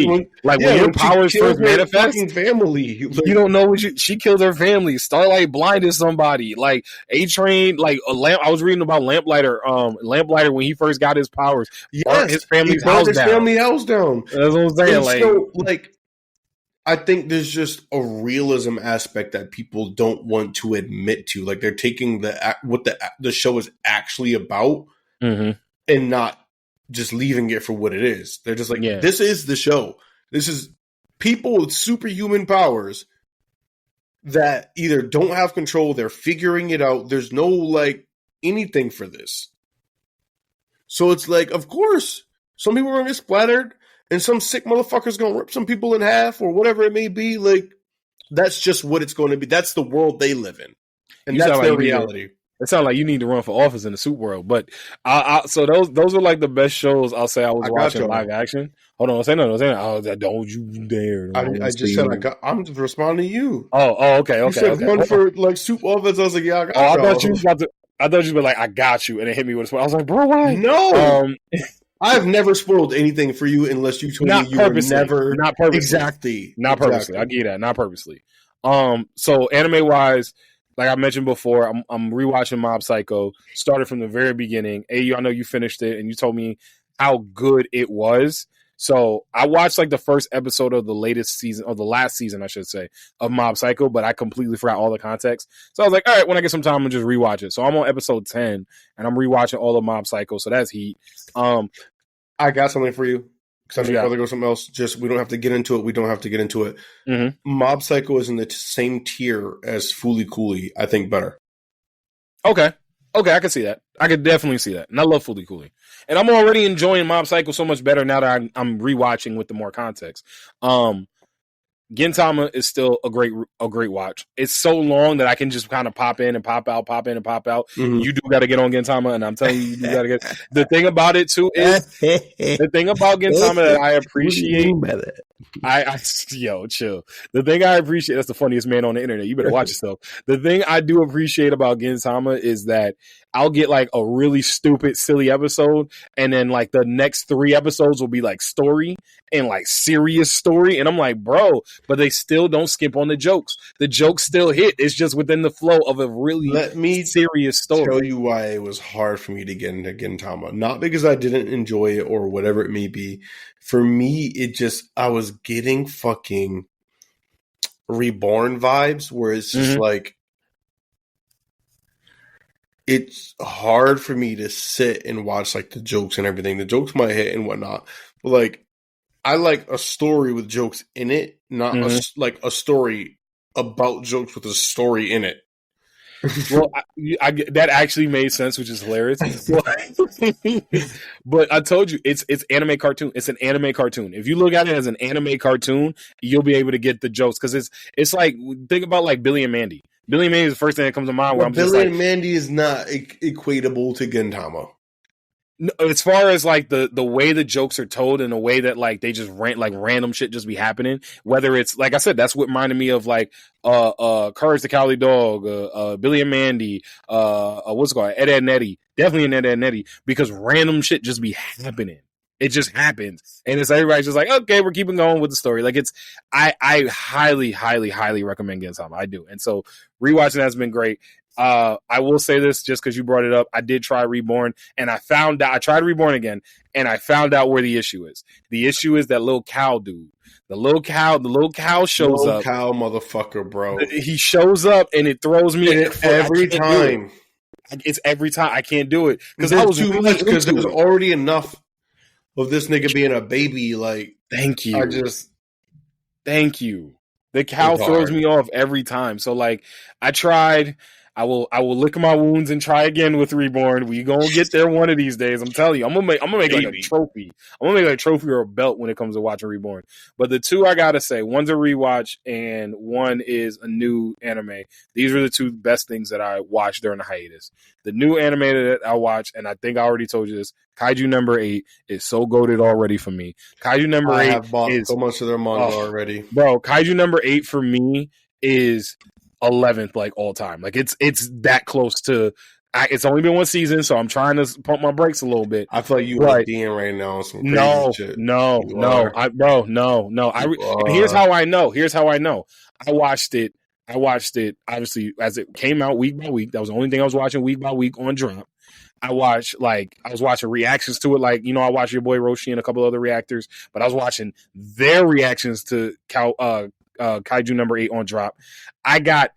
your powers first manifest, family. You don't know what she killed her family. Starlight blinded somebody. Like A-Train, like a lamp. I was reading about Lamplighter. Lamplighter when he first got his powers, burnt his family's house down. That's what I'm saying. I think there's just a realism aspect that people don't want to admit to. Like they're taking what the show is actually about and not just leaving it for what it is. They're just like, this is the show. This is people with superhuman powers that either don't have control, they're figuring it out. There's no like anything for this. So it's like, of course, some people are going to get splattered. And some sick motherfucker's gonna rip some people in half or whatever it may be. Like, that's just what it's going to be. That's the world they live in. And that's their reality. It sounds like you need to run for office in the soup world. But so those are like the best shows I'll say I was watching live action. Hold on, say no. Oh, don't you dare. I just said I'm responding to you. Oh, okay. You said run for like soup office. I was like, I got you. I thought you were like, I got you. And it hit me with a smile. I was like, bro, why? No. I've never spoiled anything for you unless you told me you were never. Not purposely. Exactly. Not purposely. I get that. Not purposely. So anime wise, like I mentioned before, I'm rewatching Mob Psycho. Started from the very beginning. I know you finished it and you told me how good it was. So I watched like the first episode of the latest season, or the last season, I should say, of Mob Psycho, but I completely forgot all the context. So I was like, all right, when I get some time, I'm gonna just rewatch it. So I'm on episode 10 and I'm rewatching all of Mob Psycho. So that's heat. I got something for you. Because I'm going to go something else. Just, we don't have to get into it. Mm-hmm. Mob Psycho is in the same tier as Fooly Cooly. I think better. Okay, I can see that. I could definitely see that. And I love Fooly Cooly. And I'm already enjoying Mob Psycho so much better now that I'm rewatching with the more context. Gintama is still a great watch. It's so long that I can just kind of pop in and pop out. Mm-hmm. You do got to get on Gintama, and I'm telling you got to get. The thing about it too is the thing about Gintama that I appreciate. Yo, chill. The thing I appreciate, that's the funniest man on the internet. You better watch yourself. The thing I do appreciate about Gintama is that I'll get like a really stupid, silly episode, and then like the next 3 episodes will be like story and like serious story, and I'm like, bro, but they still don't skip on the jokes. The jokes still hit. It's just within the flow of a really serious story. Tell you why it was hard for me to get into Gintama. Not because I didn't enjoy it or whatever it may be. For me, I was getting fucking Reborn vibes where it's just like, it's hard for me to sit and watch like the jokes and everything. The jokes might hit and whatnot, but like, I like a story with jokes in it, not a story about jokes with a story in it. Well, that actually made sense, which is hilarious. But I told you, it's anime cartoon. It's an anime cartoon. If you look at it as an anime cartoon, you'll be able to get the jokes because it's like think about like Billy and Mandy. Billy and Mandy is the first thing that comes to mind. Where I'm Billy just like, and Mandy is not equatable to Gintama. As far as like the way the jokes are told and the way that like they just random shit just be happening, whether it's like I said, that's what reminded me of like Courage the Cowardly Dog, Billy and Mandy, what's it called, Ed, Edd n Eddy, definitely an Ed, Edd n Eddy, because random shit just be happening. It just happens, and it's everybody's just like, okay, we're keeping going with the story. Like I highly, highly, highly recommend Gintama. I do, and so rewatching has been great. I will say this just because you brought it up. I did try Reborn, and I tried Reborn again, and I found out where the issue is. The issue is that little cow dude. The little cow shows up. Little cow motherfucker, bro. He shows up, and it throws me every time. It's every time. I can't do it because that was too much. Because there was already enough of this nigga being a baby. Like, thank you. Thank you. The cow throws me off every time. So like, I tried. I will lick my wounds and try again with Reborn. We gonna get there one of these days. I'm telling you, I'm gonna make like a trophy. I'm gonna make like a trophy or a belt when it comes to watching Reborn. But the two I gotta say, one's a rewatch and one is a new anime. These are the two best things that I watched during the hiatus. The new anime that I watched, and I think I already told you this, Kaiju number 8 is so goated already for me. Kaiju number 8 have bought so much of their manga already. Bro, Kaiju number 8 for me is 11th like all time. Like it's that close to it's only been one season, so I'm trying to pump my brakes a little bit. I feel like you are DN right now on some crazy shit. No. Here's how I know. I watched it obviously as it came out week by week. That was the only thing I was watching week by week on Drop. I was watching reactions to it, like, you know, I watched your boy Roshi and a couple other reactors, but I was watching their reactions to Kaiju number 8 on Drop. I got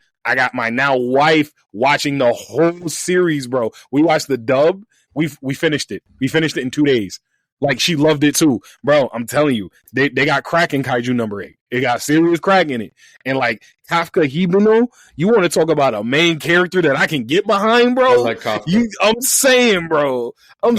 my now wife watching the whole series, bro. We watched the dub. We finished it. We finished it in 2 days. Like, she loved it too, bro. I'm telling you, they got crack in Kaiju number 8. It got serious crack in it, and like Kafka Hibuno, you want to talk about a main character that I can get behind, bro? I like Kafka. I'm saying, bro. And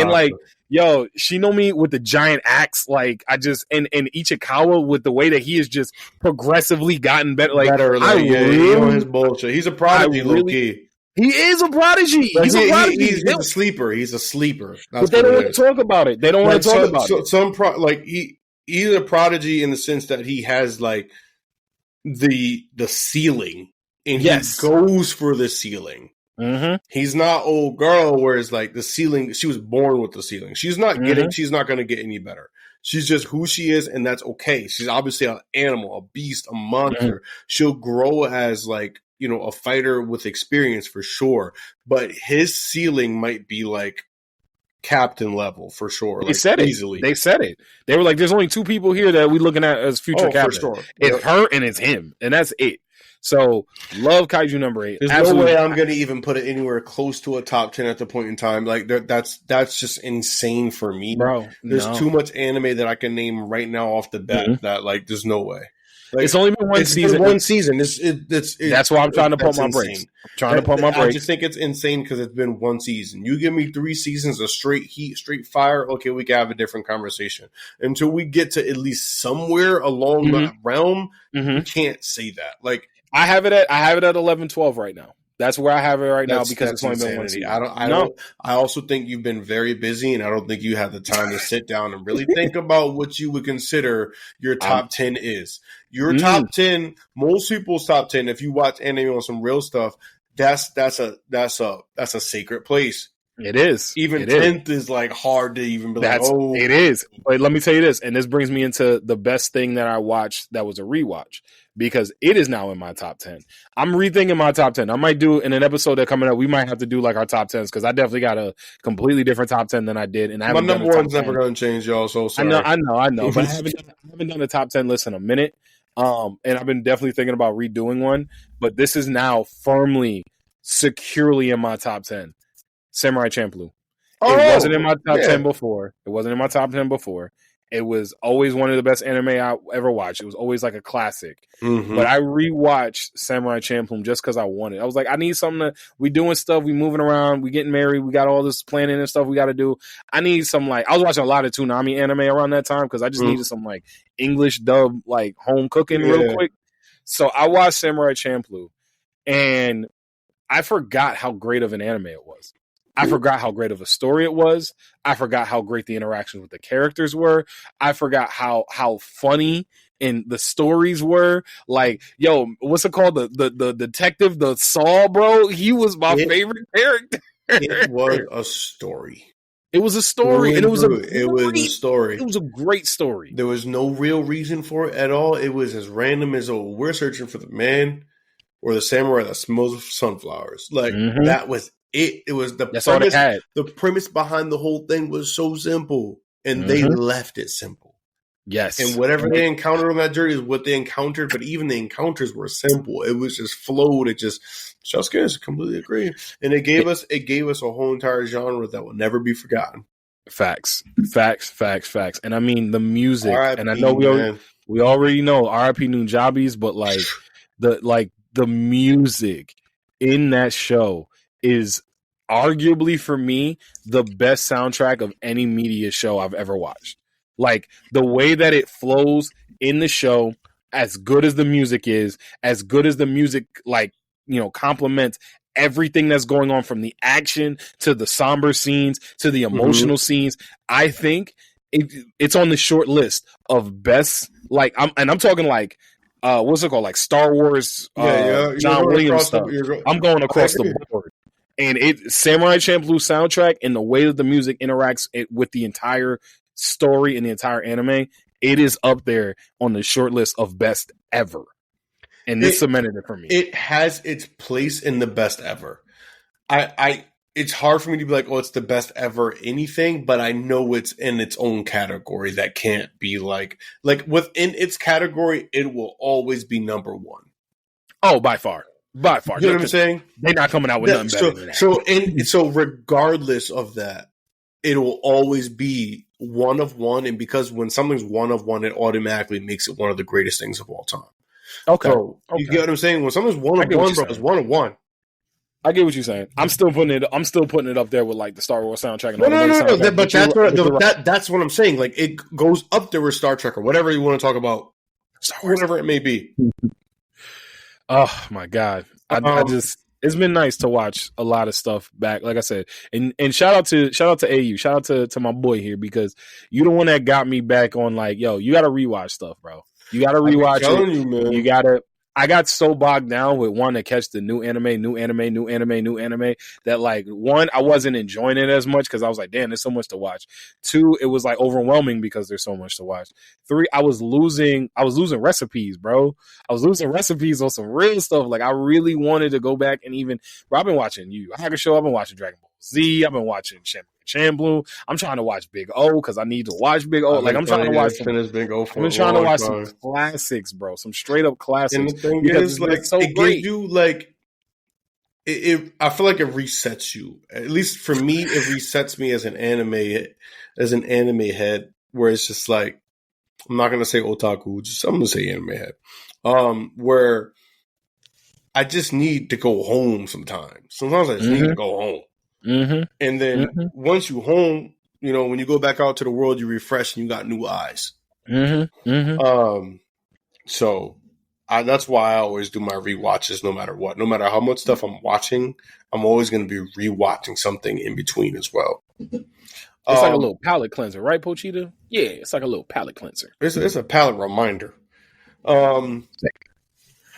like, yo, Shinomi with the giant axe, like I just and Ichikawa with the way that he has just progressively gotten better. Like, he on his bullshit. He's a prodigy, low key. He is a prodigy. He's a prodigy. He's a sleeper. He's a sleeper. But they don't want to talk about it. They don't want to talk about it. He's a prodigy in the sense that he has like the ceiling, and he goes for the ceiling. Mm-hmm. He's not old girl, where it's like the ceiling. She was born with the ceiling. She's not getting. She's not going to get any better. She's just who she is, and that's okay. She's obviously an animal, a beast, a monster. Mm-hmm. She'll grow as like, you know, a fighter with experience for sure. But his ceiling might be like captain level for sure. They said it easily. They said it. They were like, "There's only 2 people here that we're looking at as future captains. For sure. It's her and it's him, and that's it." So, love Kaiju number 8. There's no way I'm going to even put it anywhere close to a top 10 at the point in time. Like, that's just insane for me, bro. There's too much anime that I can name right now off the bat that like there's no way. Like, it's only been one season. One season. That's why I'm trying to pump my brakes. I just think it's insane because it's been one season. You give me 3 seasons of straight heat, straight fire. Okay, we can have a different conversation. Until we get to at least somewhere along that realm, you can't say that. Like, I have it at 11, 12 right now. That's where I have it right now because it's only been one season. I also think you've been very busy, and I don't think you have the time to sit down and really think about what you would consider your top 10 is. Your top 10, most people's top 10, if you watch anime on some real stuff, that's a sacred place. It is. Even 10th is like hard to even be like, oh. It is. But let me tell you this, and this brings me into the best thing that I watched that was a rewatch, because it is now in my top 10. I'm rethinking my top 10. I might do in an episode that coming up, we might have to do like our top 10s, because I definitely got a completely different top 10 than I did. And my number one's never going to change, y'all. So sorry. I know. But I haven't done a top 10 list in a minute. And I've been definitely thinking about redoing one. But this is now firmly, securely in my top 10. Samurai Champloo. It wasn't in my top 10 before. It was always one of the best anime I ever watched. It was always like a classic. Mm-hmm. But I rewatched Samurai Champloo just because I wanted. I was like, I need something we doing stuff, we moving around, we getting married, we got all this planning and stuff we got to do. I need some I was watching a lot of Toonami anime around that time because I just needed some English dub home cooking real quick. So I watched Samurai Champloo and I forgot how great of an anime it was. I forgot how great of a story it was. I forgot how great the interactions with the characters were. I forgot how funny and the stories were. What's it called? The detective, the Saul, bro. He was my favorite character. It was a story. It was a story, and it was a story. It was a great story. There was no real reason for it at all. It was as random as we're searching for the man or the samurai that smells sunflowers. That was it. It was That's all they had. The premise behind the whole thing was so simple, and they left it simple. Yes. And whatever they encountered on that journey is what they encountered, but even the encounters were simple. It was just flowed. It just Shanks completely agree. And it gave us a whole entire genre that will never be forgotten. Facts. And I mean the music. R.I.P., and I know we already know R.I.P. Nunjabis, but the music in that show is arguably for me the best soundtrack of any media show I've ever watched. The way that it flows in the show, as good as the music is, as good as the music complements everything that's going on from the action to the somber scenes to the emotional scenes. I think it's on the short list of best. I'm talking what's it called? Star Wars, John Williams stuff. I'm going across the board. And Samurai Champloo soundtrack and the way that the music interacts with the entire story and the entire anime, it is up there on the short list of best ever. And this cemented it for me. It has its place in the best ever. It's hard for me to be like, oh, it's the best ever anything, but I know it's in its own category that can't be within its category, it will always be number one. Oh, by far. You know what I'm saying? They're not coming out with nothing better than that. So regardless of that, it will always be one of one. And because when something's one of one, it automatically makes it one of the greatest things of all time. Okay. So you get what I'm saying? When something's one of one, bro, it's one of one. I get what you're saying. I'm still putting it up there with the Star Wars soundtrack. And No. But that's what I'm saying. It goes up there with Star Trek or whatever you want to talk about, whatever it may be. Oh my God! I just it's been nice to watch a lot of stuff back. Like I said, and shout out to AU, shout out to my boy here because you the one that got me back on yo, you got to rewatch stuff, bro. You got to rewatch it. You, man. You got to. I got so bogged down with wanting to catch the new anime that one, I wasn't enjoying it as much because I was like, damn, there's so much to watch. Two, it was overwhelming because there's so much to watch. Three, I was losing recipes, bro. I was losing recipes on some real stuff. I really wanted to go back and I've been watching Yu Yu Hakusho, I've been watching Dragon Ball Z, I've been watching Champloo. I'm trying to watch Big O because I need to watch Big O. I'm trying to watch Big O. I've been trying to watch some classics, bro. Some straight up classics. And the thing is, so it gives you I feel like it resets you. At least for me, it resets me as an anime head. Where it's just I'm not gonna say otaku, I'm gonna say anime head. Where I just need to go home sometimes. Sometimes I just need to go home. Mm-hmm. And then once you home, when you go back out to the world, you refresh and you got new eyes. Mm-hmm. Mm-hmm. So that's why I always do my rewatches no matter what. No matter how much stuff I'm watching, I'm always going to be rewatching something in between as well. It's like a little palate cleanser, right, Pochita? Yeah, it's like a little palate cleanser. It's a palate reminder.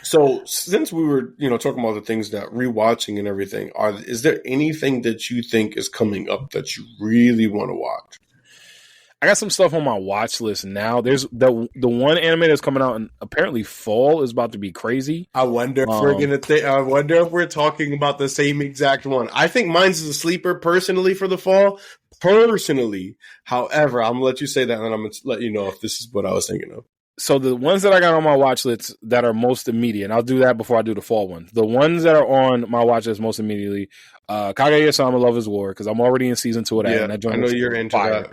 So since we were, talking about the things that rewatching and everything, is there anything that you think is coming up that you really want to watch? I got some stuff on my watch list now. There's the one anime that's coming out, and apparently fall is about to be crazy. I wonder if we're talking about the same exact one. I think mine's a sleeper personally for the fall. Personally, however, I'm gonna let you say that, and I'm gonna let you know if this is what I was thinking of. So the ones that I got on my watch list that are most immediate, and I'll do that before I do the fall one. The ones that are on my watch list most immediately, Kaguya-sama Love is War, because I'm already in season 2 of that. Yeah, and that I know you're into that.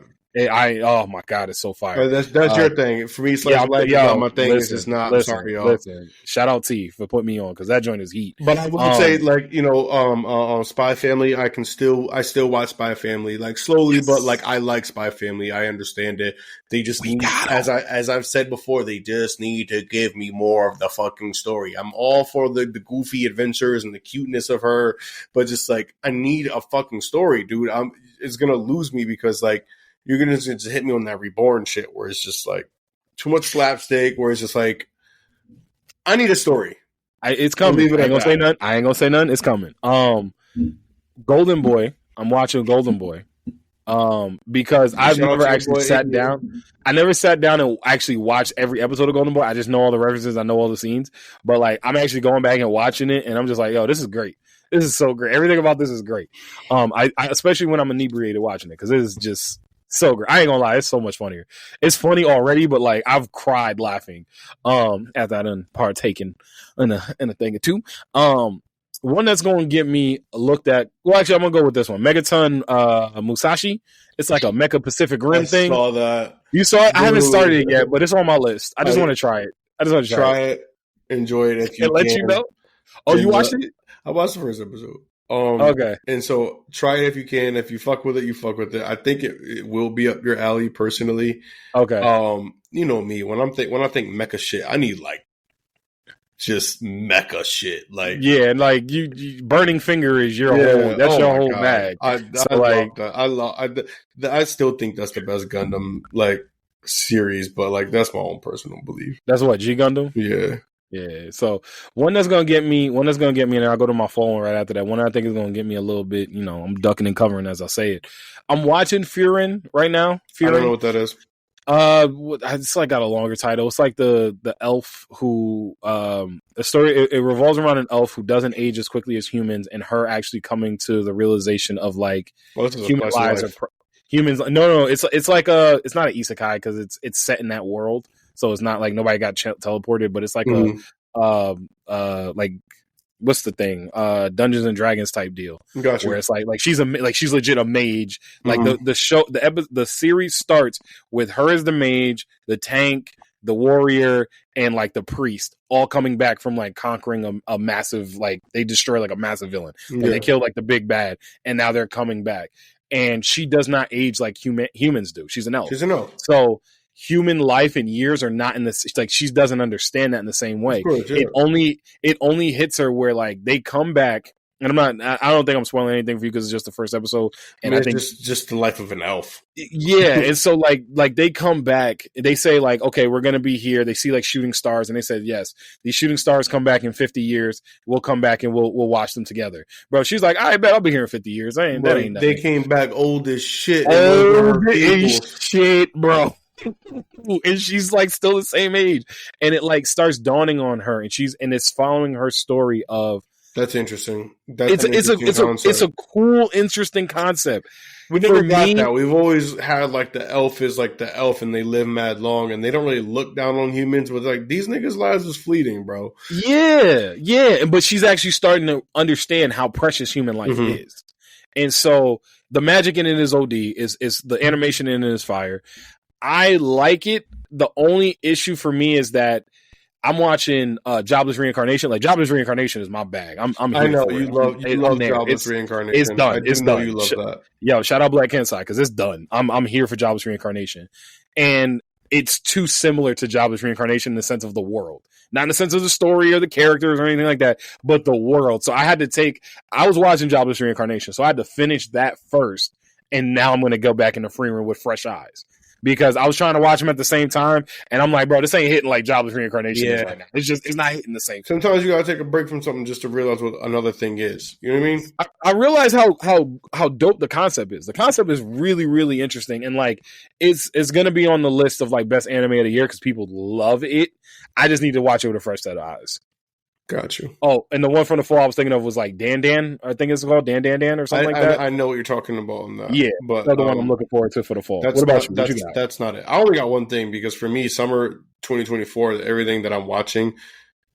Oh my god, it's so fire. That's your thing. For me, Slice of Life is not my thing. It's just not. I'm sorry, y'all. Listen, shout out T for putting me on because that joint is heat. But I would say, like, Spy Family. I still watch Spy Family, like slowly, but like I like Spy Family. I understand it. They just need, as I've said before, they just need to give me more of the fucking story. I'm all for the goofy adventures and the cuteness of her, but just like I need a fucking story, dude. It's gonna lose me because like. You're going to just hit me on that Reborn shit where it's just like too much slapstick, where it's just like, I need a story. It's coming. I ain't gonna say nothing. It's coming. Golden Boy. I'm watching Golden Boy. Because I've never actually sat down. I never sat down and actually watched every episode of Golden Boy. I just know all the references. I know all the scenes. But like, I'm actually going back and watching it, and I'm just like, yo, this is great. This is so great. Everything about this is great. I especially when I'm inebriated watching it because it is just so great. I ain't gonna lie, it's so much funnier. It's funny already, but like I've cried laughing after I done partaken in a thing or two. One that's gonna get me looked at. Well, actually, I'm gonna go with this one. Megaton Musashi. It's like a Mecha Pacific Rim thing. I saw that. You saw it? I haven't started it yet, but it's on my list. I just want to try it. I just want to try it. Enjoy it if you can. Let you know. Oh, you watched it? I watched the first episode. Okay. And so try it if you can. If you fuck with it, you fuck with it. I think it will be up your alley personally. Okay. You know me, when I think mecha shit, I need like just mecha shit. Like, yeah, like you Burning Finger is your whole your whole bag. I still think that's the best Gundam like series, but like that's my own personal belief. That's what, G Gundam? Yeah. Yeah, so one that's gonna get me, and I'll go to my phone right after that. One I think is gonna get me a little bit, I'm ducking and covering as I say it. I'm watching Furin right now. Furin. I don't know what that is. It's like got a longer title. It's like the elf who, the story it revolves around an elf who doesn't age as quickly as humans, and her actually coming to the realization of like human lives are humans. No, it's like it's not an isekai because it's set in that world. So it's not like nobody got teleported, but it's like like what's the thing? Dungeons and Dragons type deal. Gotcha. Where it's like she's legit a mage. Like the series starts with her as the mage, the tank, the warrior, and like the priest all coming back from like conquering a massive, like they destroy like a massive villain. Like, they kill like the big bad, and now they're coming back. And she does not age like humans do. She's an elf. So human life and years are not in this, like she doesn't understand that in the same way. Course, yeah. It only hits her where like they come back, and I don't think I'm spoiling anything for you because it's just the first episode, and I think just the life of an elf. Yeah, and so like they come back, they say like, okay, we're gonna be here. They see like shooting stars, and they said yes, these shooting stars come back in 50 years. We'll come back and we'll watch them together, bro. She's like, I bet I'll be here in 50 years. That ain't nothing. They came back old as shit. Old as shit, bro. And she's like still the same age, and it like starts dawning on her, and it's following her story of. That's interesting. It's a cool, interesting concept. We never got that. We've always had like the elf is like the elf, and they live mad long, and they don't really look down on humans. But like these niggas' lives is fleeting, bro. Yeah. But she's actually starting to understand how precious human life is, and so the magic in it is OD. Is the animation in it is fire. I like it. The only issue for me is that I'm watching Jobless Reincarnation. Like Jobless Reincarnation is my bag. I know you love Jobless Reincarnation. It's done. It's done. You love that. Yo, shout out Black Kensai because it's done. I'm here for Jobless Reincarnation, and it's too similar to Jobless Reincarnation in the sense of the world, not in the sense of the story or the characters or anything like that, but the world. So I was watching Jobless Reincarnation, so I had to finish that first, and now I'm going to go back into Free Room with fresh eyes. Because I was trying to watch them at the same time, and I'm like, bro, this ain't hitting like Jobless Reincarnation is right now. It's not hitting the same. Sometimes you gotta take a break from something just to realize what another thing is. You know what I mean? I realize how dope the concept is. The concept is really, really interesting, and like it's gonna be on the list of like best anime of the year because people love it. I just need to watch it with a fresh set of eyes. Got you. Oh, and the one from the fall I was thinking of was like Dan. I think it's called Dan or something like that. I know what you're talking about on that. Yeah, but that's the one I'm looking forward to for the fall. What about you? What you got? That's not it. I only got one thing because for me, summer 2024, everything that I'm watching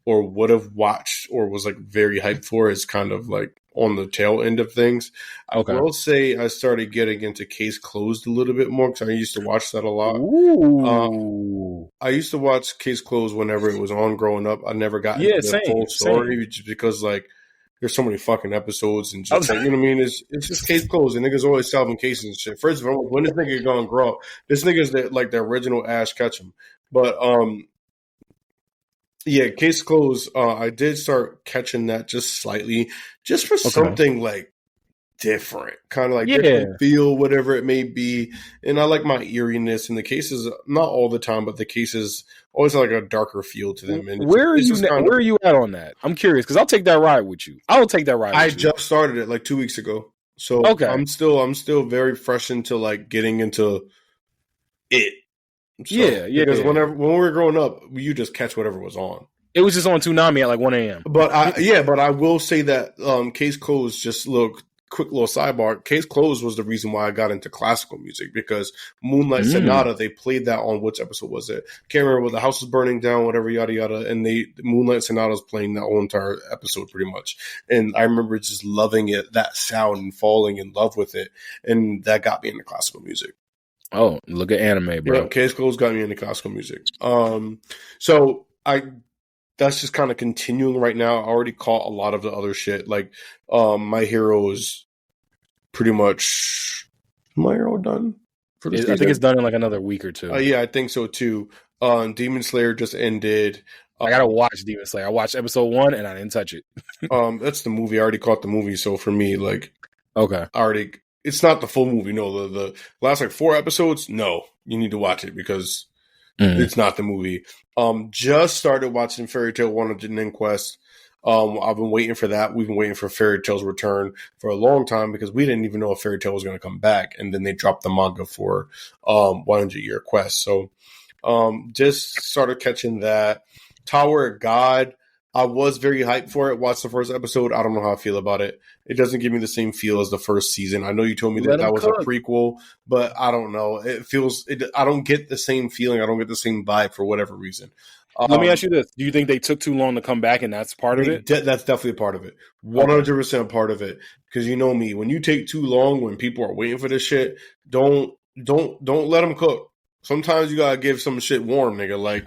or would have watched or was like very hyped for is kind of like on the tail end of things. Okay. I will say I started getting into Case Closed a little bit more because I used to watch that a lot. I used to watch Case Closed whenever it was on growing up. I never got into the full story just because like there's so many fucking episodes and just like, you know what I mean? It's just Case Closed and niggas always solving cases and shit. First of all, when this nigga gonna grow up? This nigga's the original Ash Ketchum. But yeah, Case Closed. I did start catching that just slightly, just for something like different, kind of like different feel, whatever it may be. And I like my eeriness, and the cases not all the time, but the cases always have like a darker feel to them. And where are you at on that? I'm curious because I'll take that ride with you. I just started it like 2 weeks ago, so I'm still very fresh into like getting into it. So, because when we were growing up, you just catch whatever was on. It was just on Toonami at like 1 a.m. But I will say that Case Closed, just quick little sidebar, Case Closed was the reason why I got into classical music, because Moonlight Sonata, they played that on, which episode was it? Can't remember, the house was burning down, whatever, yada yada, and Moonlight Sonata was playing that whole entire episode pretty much. And I remember just loving it, that sound, and falling in love with it, and that got me into classical music. Oh, look at anime, bro. Yeah, Case Closed got me into classical music. That's just kind of continuing right now. I already caught a lot of the other shit. Like, My Hero is pretty much... My Hero done? I think it's done in like another week or two. Yeah, I think so too. Demon Slayer just ended. I gotta watch Demon Slayer. I watched episode 1 and I didn't touch it. That's the movie. I already caught the movie. So for me, like... Okay. It's not the full movie. No, the last like 4 episodes. No, you need to watch it because it's not the movie. Just started watching Fairy Tail Wanted an Inquest. I've been waiting for that. We've been waiting for Fairy Tail's return for a long time because we didn't even know if Fairy Tail was going to come back. And then they dropped the manga for 100 Year Quest. So just started catching that. Tower of God. I was very hyped for it. Watched the first episode. I don't know how I feel about it. It doesn't give me the same feel as the first season. I know you told me that was a prequel, but I don't know. I don't get the same feeling. I don't get the same vibe for whatever reason. Let me ask you this. Do you think they took too long to come back and that's part of it? That's definitely a part of it. 100% a part of it. Because you know me. When you take too long, when people are waiting for this shit, don't let them cook. Sometimes you got to give some shit warm, nigga. Like...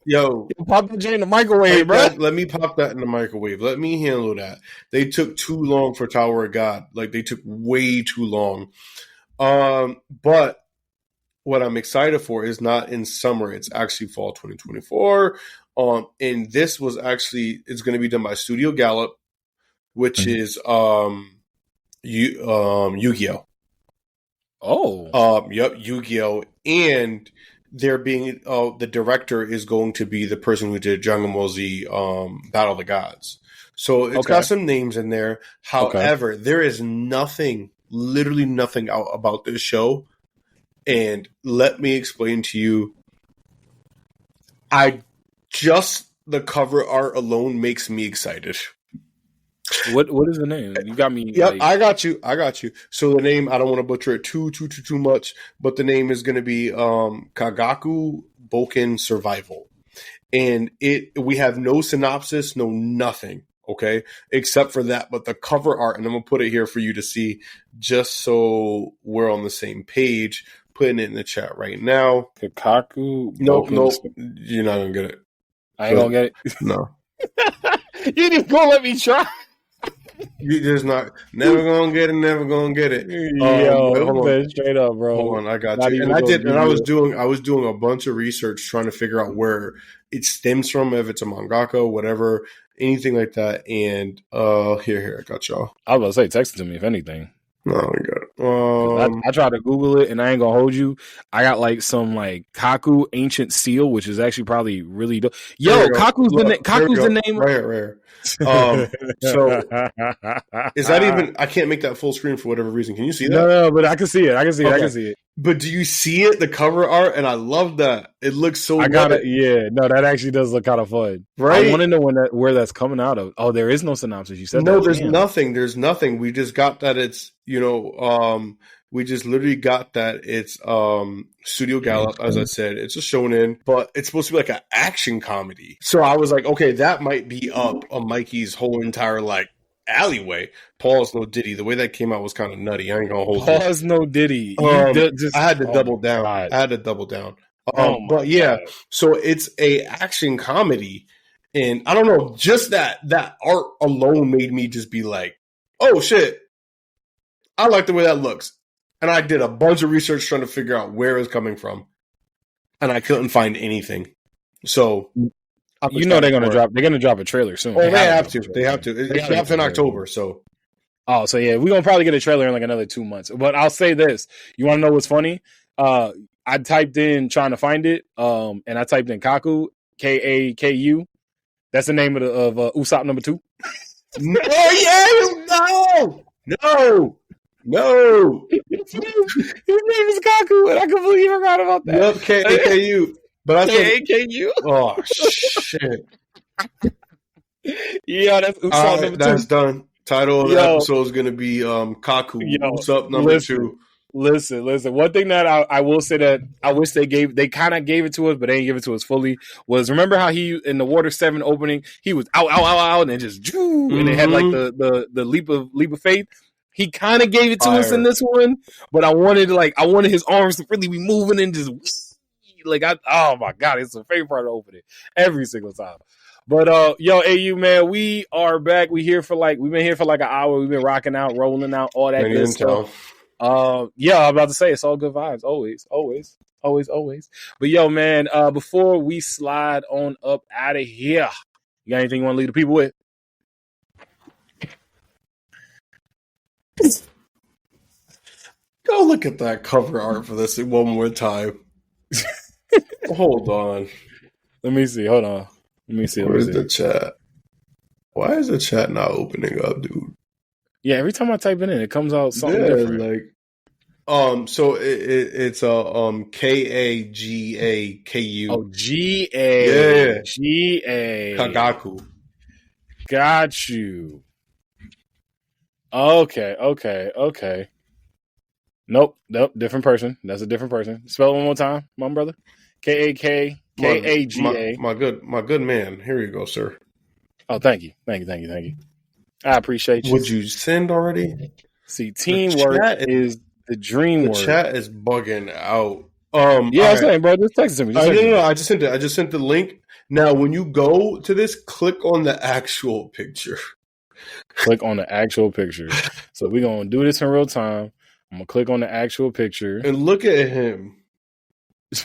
Yo, pop that in the microwave, bro. Let me pop that in the microwave. Let me handle that. They took too long for Tower of God. Like, they took way too long. But what I'm excited for is not in summer. It's actually fall 2024. And this was actually, it's going to be done by Studio Gallop, which is Yu-Gi-Oh. Oh. Yep, Yu-Gi-Oh. And they're being the director is going to be the person who did Dragon Ball Z Battle of the Gods. So it's got some names in there. However, there is nothing, literally nothing out about this show. And let me explain to you. The cover art alone makes me excited. What is the name? You got me. Yep, I got you. So the name, I don't want to butcher it too much, but the name is going to be Kagaku Boken Survival. And we have no synopsis, no nothing, okay, except for that. But the cover art, and I'm going to put it here for you to see just so we're on the same page, putting it in the chat right now. Kagaku? No, you're not going to get it. I ain't going to get it? No. You didn't go let me try. You just never gonna get it. Yo, man, straight up, bro. Hold on, I got you. And I was doing a bunch of research trying to figure out where it stems from, if it's a mangaka, whatever, anything like that. And here, I got y'all. I was about to say, text it to me if anything. No, we got it. I tried to Google it, and I ain't gonna hold you. I got like some like Kaku Ancient Seal, which is actually probably really dope. Yo, Kaku's the name. Right. So is that even? I can't make that full screen for whatever reason. Can you see that? No, but I can see it. I can see it. But do you see it? The cover art, and I love that. It looks so. I got it. Yeah, no, that actually does look kind of fun. Right? I want to know where that's coming out of. Oh, there is no synopsis. You said no. There's nothing. We just got that it's We just literally got that. It's Studio Gallop, as I said. It's a shonen, but it's supposed to be like an action comedy. So I was like, okay, that might be up on Mikey's whole entire like alleyway. Pause no Diddy. The way that came out was kind of nutty. I ain't gonna hold it. Pause no Diddy. I had to double down. I had to double down. But yeah, so it's a action comedy, and I don't know, just that art alone made me just be like, oh shit, I like the way that looks. And I did a bunch of research trying to figure out where it's coming from, and I couldn't find anything. So you know they're gonna drop a trailer soon. Oh, they have to. They have to. It drops in October, so. Oh, so yeah, we're gonna probably get a trailer in like another 2 months. But I'll say this: you want to know what's funny? I typed in trying to find it, and I typed in Kaku, Kaku. That's the name of Usopp number 2. No. His name is Kaku, and I completely forgot about that. Yep, Kaku. But I said Kaku. Oh shit! Yeah, that's Usopp number 2. That's done. Title of the episode is going to be Kaku. Usopp number 2. Listen. One thing that I will say that I wish they kind of gave it to us, but they didn't give it to us fully. Was remember how he in the Water 7 opening, he was out, and then just and it had like the leap of faith. He kind of gave it to us in this one, but I wanted his arms to really be moving and just oh my god, it's the favorite part of opening every single time. But yo, AU man, we are back. We've been here for like an hour. We've been rocking out, rolling out, all that good stuff. Yeah, I'm about to say it's all good vibes, always. But yo, man, before we slide on up out of here, you got anything you want to leave the people with? Go look at that cover art for this one more time. Hold on. Let me see. Hold on. Where's the chat? Why is the chat not opening up, dude? Yeah, every time I type it in, it comes out something different. So it's Kagaku. Oh, G-A. Kagaku. Got you. Okay. Nope, different person. That's a different person. Spell it one more time, my brother. Kagaga. My good man. Here you go, sir. Oh, thank you. I appreciate you. Would you send already? See, teamwork is the dream word. The chat is bugging out. Yeah, I'm saying, bro, just text it to me. No, I just sent it. I just sent the link. Now, when you go to this, click on the actual picture. Click on the actual picture. So we're gonna do this in real time. I'm gonna click on the actual picture and look at him.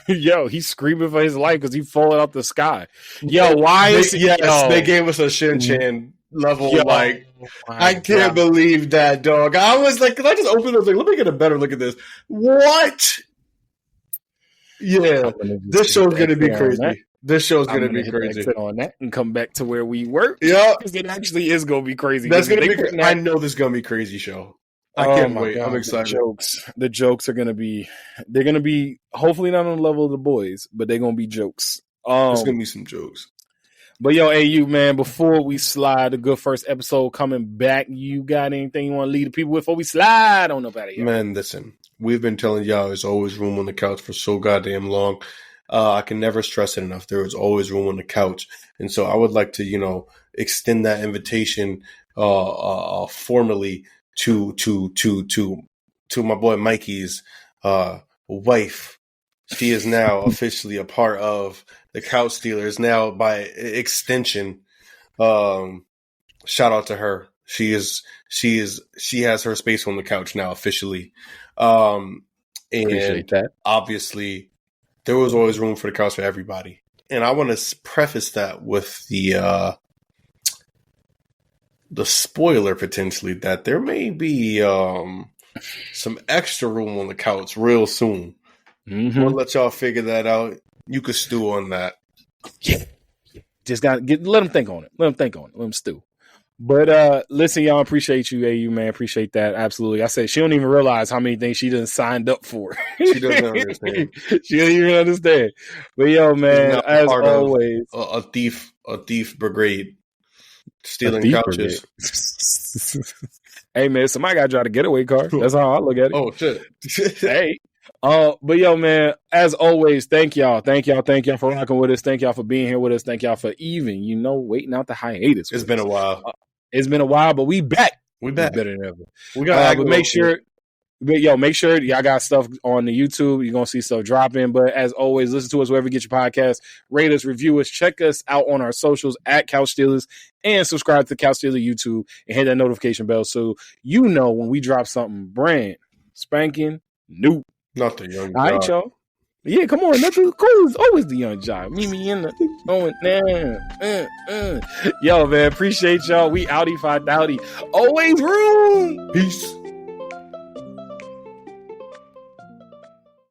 Yo, he's screaming for his life because he falling out the sky. Yo, why is he? Yes, they gave us a Shin-Chan level. Yo, I can't believe that, dog. I was like, because I just opened it. I was like, let me get a better look at this. What? Yeah, this show's gonna be crazy. This show's gonna be crazy. Exit on that and come back to where we were. Yeah, because it actually is gonna be crazy. That's gonna be. I know this is gonna be a crazy show. I can't wait. God, I'm excited. The jokes are going to be, they're going to be hopefully not on the level of the boys, but they're going to be jokes. There's going to be some jokes. But yo, AU, man, before we slide, a good first episode coming back, you got anything you want to leave the people with before we slide on up out of here? Man, listen, we've been telling y'all there's always room on the couch for so goddamn long. I can never stress it enough. There is always room on the couch. And so I would like to, extend that invitation formally to my boy Mikey's wife. She is now officially a part of the Couch Stealers. Now, by extension, shout out to her. She has her space on the couch now officially. Appreciate that. Obviously, there was always room for the couch for everybody. And I want to preface that with the spoiler potentially that there may be some extra room on the couch real soon. Mm-hmm. I'll let y'all figure that out. You could stew on that. Yeah. Just let them think on it. Let them stew. But listen, y'all, appreciate you, AU, man. Appreciate that. Absolutely. I said she don't even realize how many things she done signed up for. She doesn't understand. She don't even understand. But yo, man, as always, a thief brigade stealing couches. Hey man, somebody got to drive the getaway car. That's how I look at it. Oh shit. Hey. But yo, man, as always, thank y'all for rocking with us. Thank y'all for being here with us. Thank y'all for even, waiting out the hiatus. It's been a while. It's been a while, but we back. We back. Better than ever. We got but make sure y'all got stuff on the YouTube. You're gonna see stuff dropping. But as always, listen to us wherever you get your podcast. Rate us, review us, check us out on our socials at Couch Stealers, and subscribe to Couch Stealer YouTube and hit that notification bell so you know when we drop something brand spanking new. Not the young guy. All right, y'all. Yeah, come on. Nothing cool is always the young job. Meet me in the going Yo, man, appreciate y'all. We outie fi doughty. Always room. Peace.